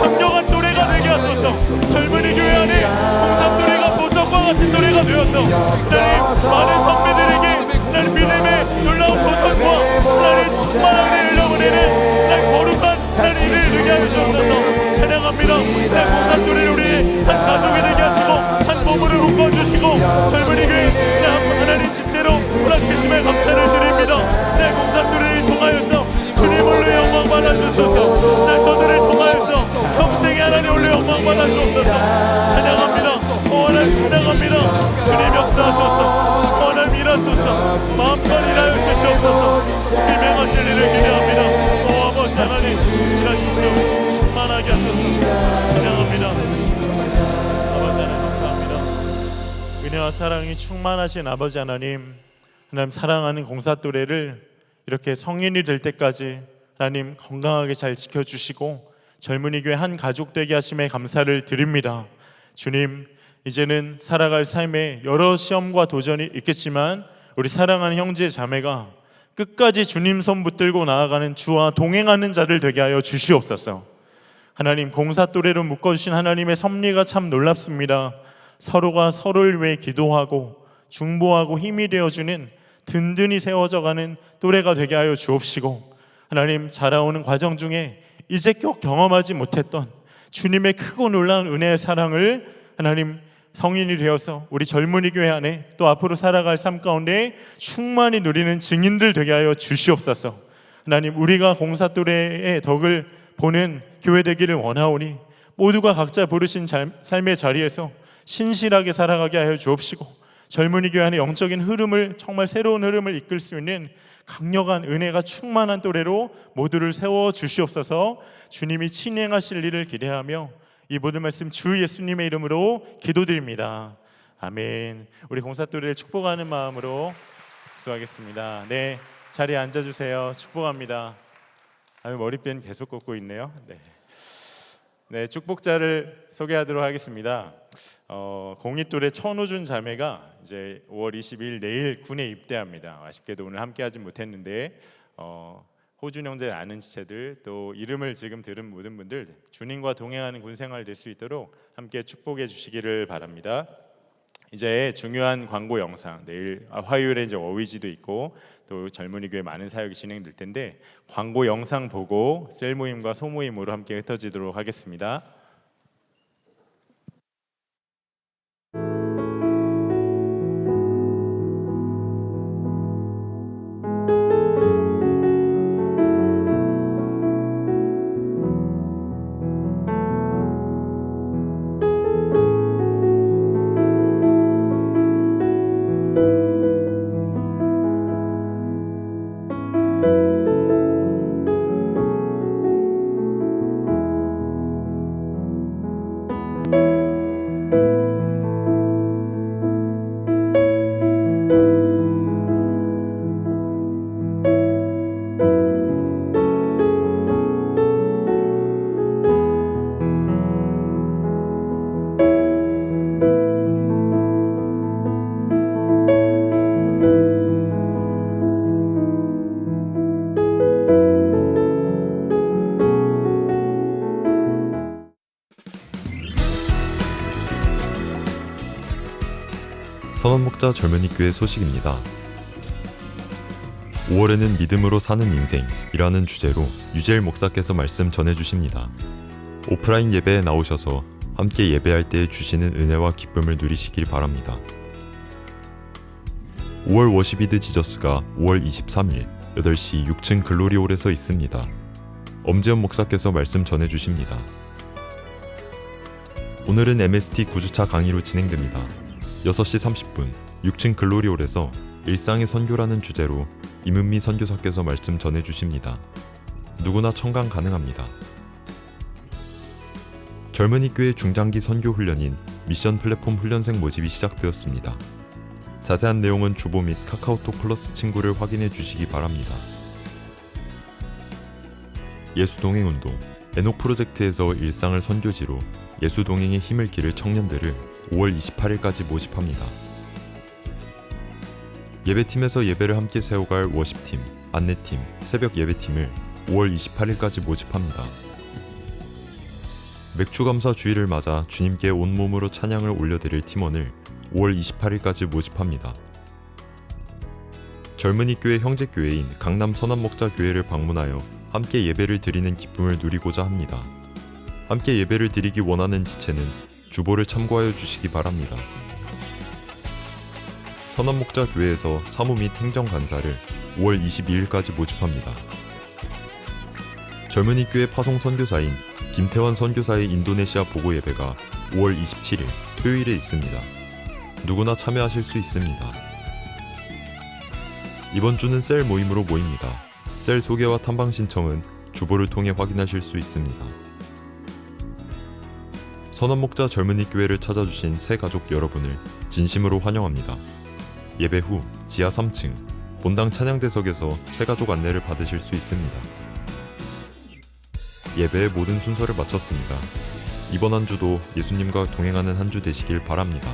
강력한 또래가 되게 하소서. 젊은이 교회 안에 공사또래가 보석과 같은 또래가 되어서 하나님, 많은 선배들에게 하나님 믿음의 놀라운 보석과 하나님 충만한 은혜를 흘려보내는 하나님 거룩한 하나님 일을 되게 하여 주옵소서. 찬양합니다. 내 봉사토를 우리 한 가족이 되게 하시고 한 몸으로 묶어주시고 젊은이 교회 하나님 진짜로 허락하심에 감사를 드립니다. 내 봉사토를 통하여서 주님 올려 영광 받아주소서. 내 저들을 통하여서 평생에 하나님 올려 영광 받아주소서. 찬양합니다. 하나님 찬양합니다. 주님 역사하소서. 하나님 일하소서. 마음껏 일하여 주시옵소서. 주님 행하실 일을 기대합니다. 아버지 하나님 일하십시오. 충만하게 하소서. 찬양합니다. 아버지 하나님 감사합니다. 은혜와 사랑이 충만하신 아버지 하나님, 하나님 사랑하는 공사 또래를 이렇게 성인이 될 때까지 하나님 건강하게 잘 지켜주시고 젊은이 교회 한 가족 되게 하심에 감사를 드립니다. 주님, 이제는 살아갈 삶에 여러 시험과 도전이 있겠지만 우리 사랑하는 형제 자매가 끝까지 주님 손 붙들고 나아가는 주와 동행하는 자들 되게 하여 주시옵소서. 하나님, 공사 또래로 묶어주신 하나님의 섭리가 참 놀랍습니다. 서로가 서로를 위해 기도하고 중보하고 힘이 되어주는 든든히 세워져가는 또래가 되게 하여 주옵시고, 하나님 자라오는 과정 중에 이제껏 경험하지 못했던 주님의 크고 놀라운 은혜의 사랑을 하나님 성인이 되어서 우리 젊은이 교회 안에 또 앞으로 살아갈 삶 가운데 충만히 누리는 증인들 되게 하여 주시옵소서. 하나님, 우리가 공사 또래의 덕을 보는 교회 되기를 원하오니 모두가 각자 부르신 삶의 자리에서 신실하게 살아가게 하여 주옵시고, 젊은이 교회 안의 영적인 흐름을 정말 새로운 흐름을 이끌 수 있는 강력한 은혜가 충만한 또래로 모두를 세워 주시옵소서. 주님이 친히 행하실 일을 기대하며 이 모든 말씀 주 예수님의 이름으로 기도드립니다. 아멘. 우리 공사 또래를 축복하는 마음으로 기도하겠습니다. 네, 자리에 앉아주세요. 축복합니다. 머리핀 계속 꽂고 있네요. 네, 축복자를 소개하도록 하겠습니다. 공익또래 천호준 자매가 이제 5월 20일 내일 군에 입대합니다. 아쉽게도 오늘 함께하지 못했는데 호준 형제 아는 지체들 또 이름을 지금 들은 모든 분들 주님과 동행하는 군생활 될 수 있도록 함께 축복해 주시기를 바랍니다. 이제 중요한 광고 영상, 내일 화요일에 이제 어휘지도 있고 또 젊은이 교회 많은 사역이 진행될 텐데 광고 영상 보고 셀 모임과 소모임으로 함께 흩어지도록 하겠습니다. 선원목자 젊은이교회 소식입니다. 5월에는 믿음으로 사는 인생이라는 주제로 유재일 목사께서 말씀 전해주십니다. 오프라인 예배에 나오셔서 함께 예배할 때 주시는 은혜와 기쁨을 누리시길 바랍니다. 5월 워시비드 지저스가 5월 23일 8시 6층 글로리홀에서 있습니다. 엄지연 목사께서 말씀 전해주십니다. 오늘은 MST 9주차 강의로 진행됩니다. 6시 30분 6층 글로리홀에서 일상의 선교라는 주제로 임은미 선교사께서 말씀 전해주십니다. 누구나 청강 가능합니다. 젊은이 교회 중장기 선교 훈련인 미션 플랫폼 훈련생 모집이 시작되었습니다. 자세한 내용은 주보 및 카카오톡 플러스 친구를 확인해 주시기 바랍니다. 예수동행운동 에녹 프로젝트에서 일상을 선교지로 예수동행의 힘을 기를 청년들을 5월 28일까지 모집합니다. 예배팀에서 예배를 함께 세워갈 워십팀, 안내팀, 새벽 예배팀을 5월 28일까지 모집합니다. 맥주감사 주일을 맞아 주님께 온몸으로 찬양을 올려드릴 팀원을 5월 28일까지 모집합니다. 젊은이교회 형제교회인 강남 선한목자교회를 방문하여 함께 예배를 드리는 기쁨을 누리고자 합니다. 함께 예배를 드리기 원하는 지체는 주보를 참고하여 주시기 바랍니다. 선한목자교회에서 사무 및 행정간사를 5월 22일까지 모집합니다. 젊은이교회 파송 선교사인 김태환 선교사의 인도네시아 보고 예배가 5월 27일 토요일에 있습니다. 누구나 참여하실 수 있습니다. 이번 주는 셀 모임으로 모입니다. 셀 소개와 탐방 신청은 주보를 통해 확인하실 수 있습니다. 선한목자 젊은이교회를 찾아주신 새 가족 여러분을 진심으로 환영합니다. 예배 후 지하 3층 본당 찬양대석에서 새 가족 안내를 받으실 수 있습니다. 예배의 모든 순서를 마쳤습니다. 이번 한 주도 예수님과 동행하는 한 주 되시길 바랍니다.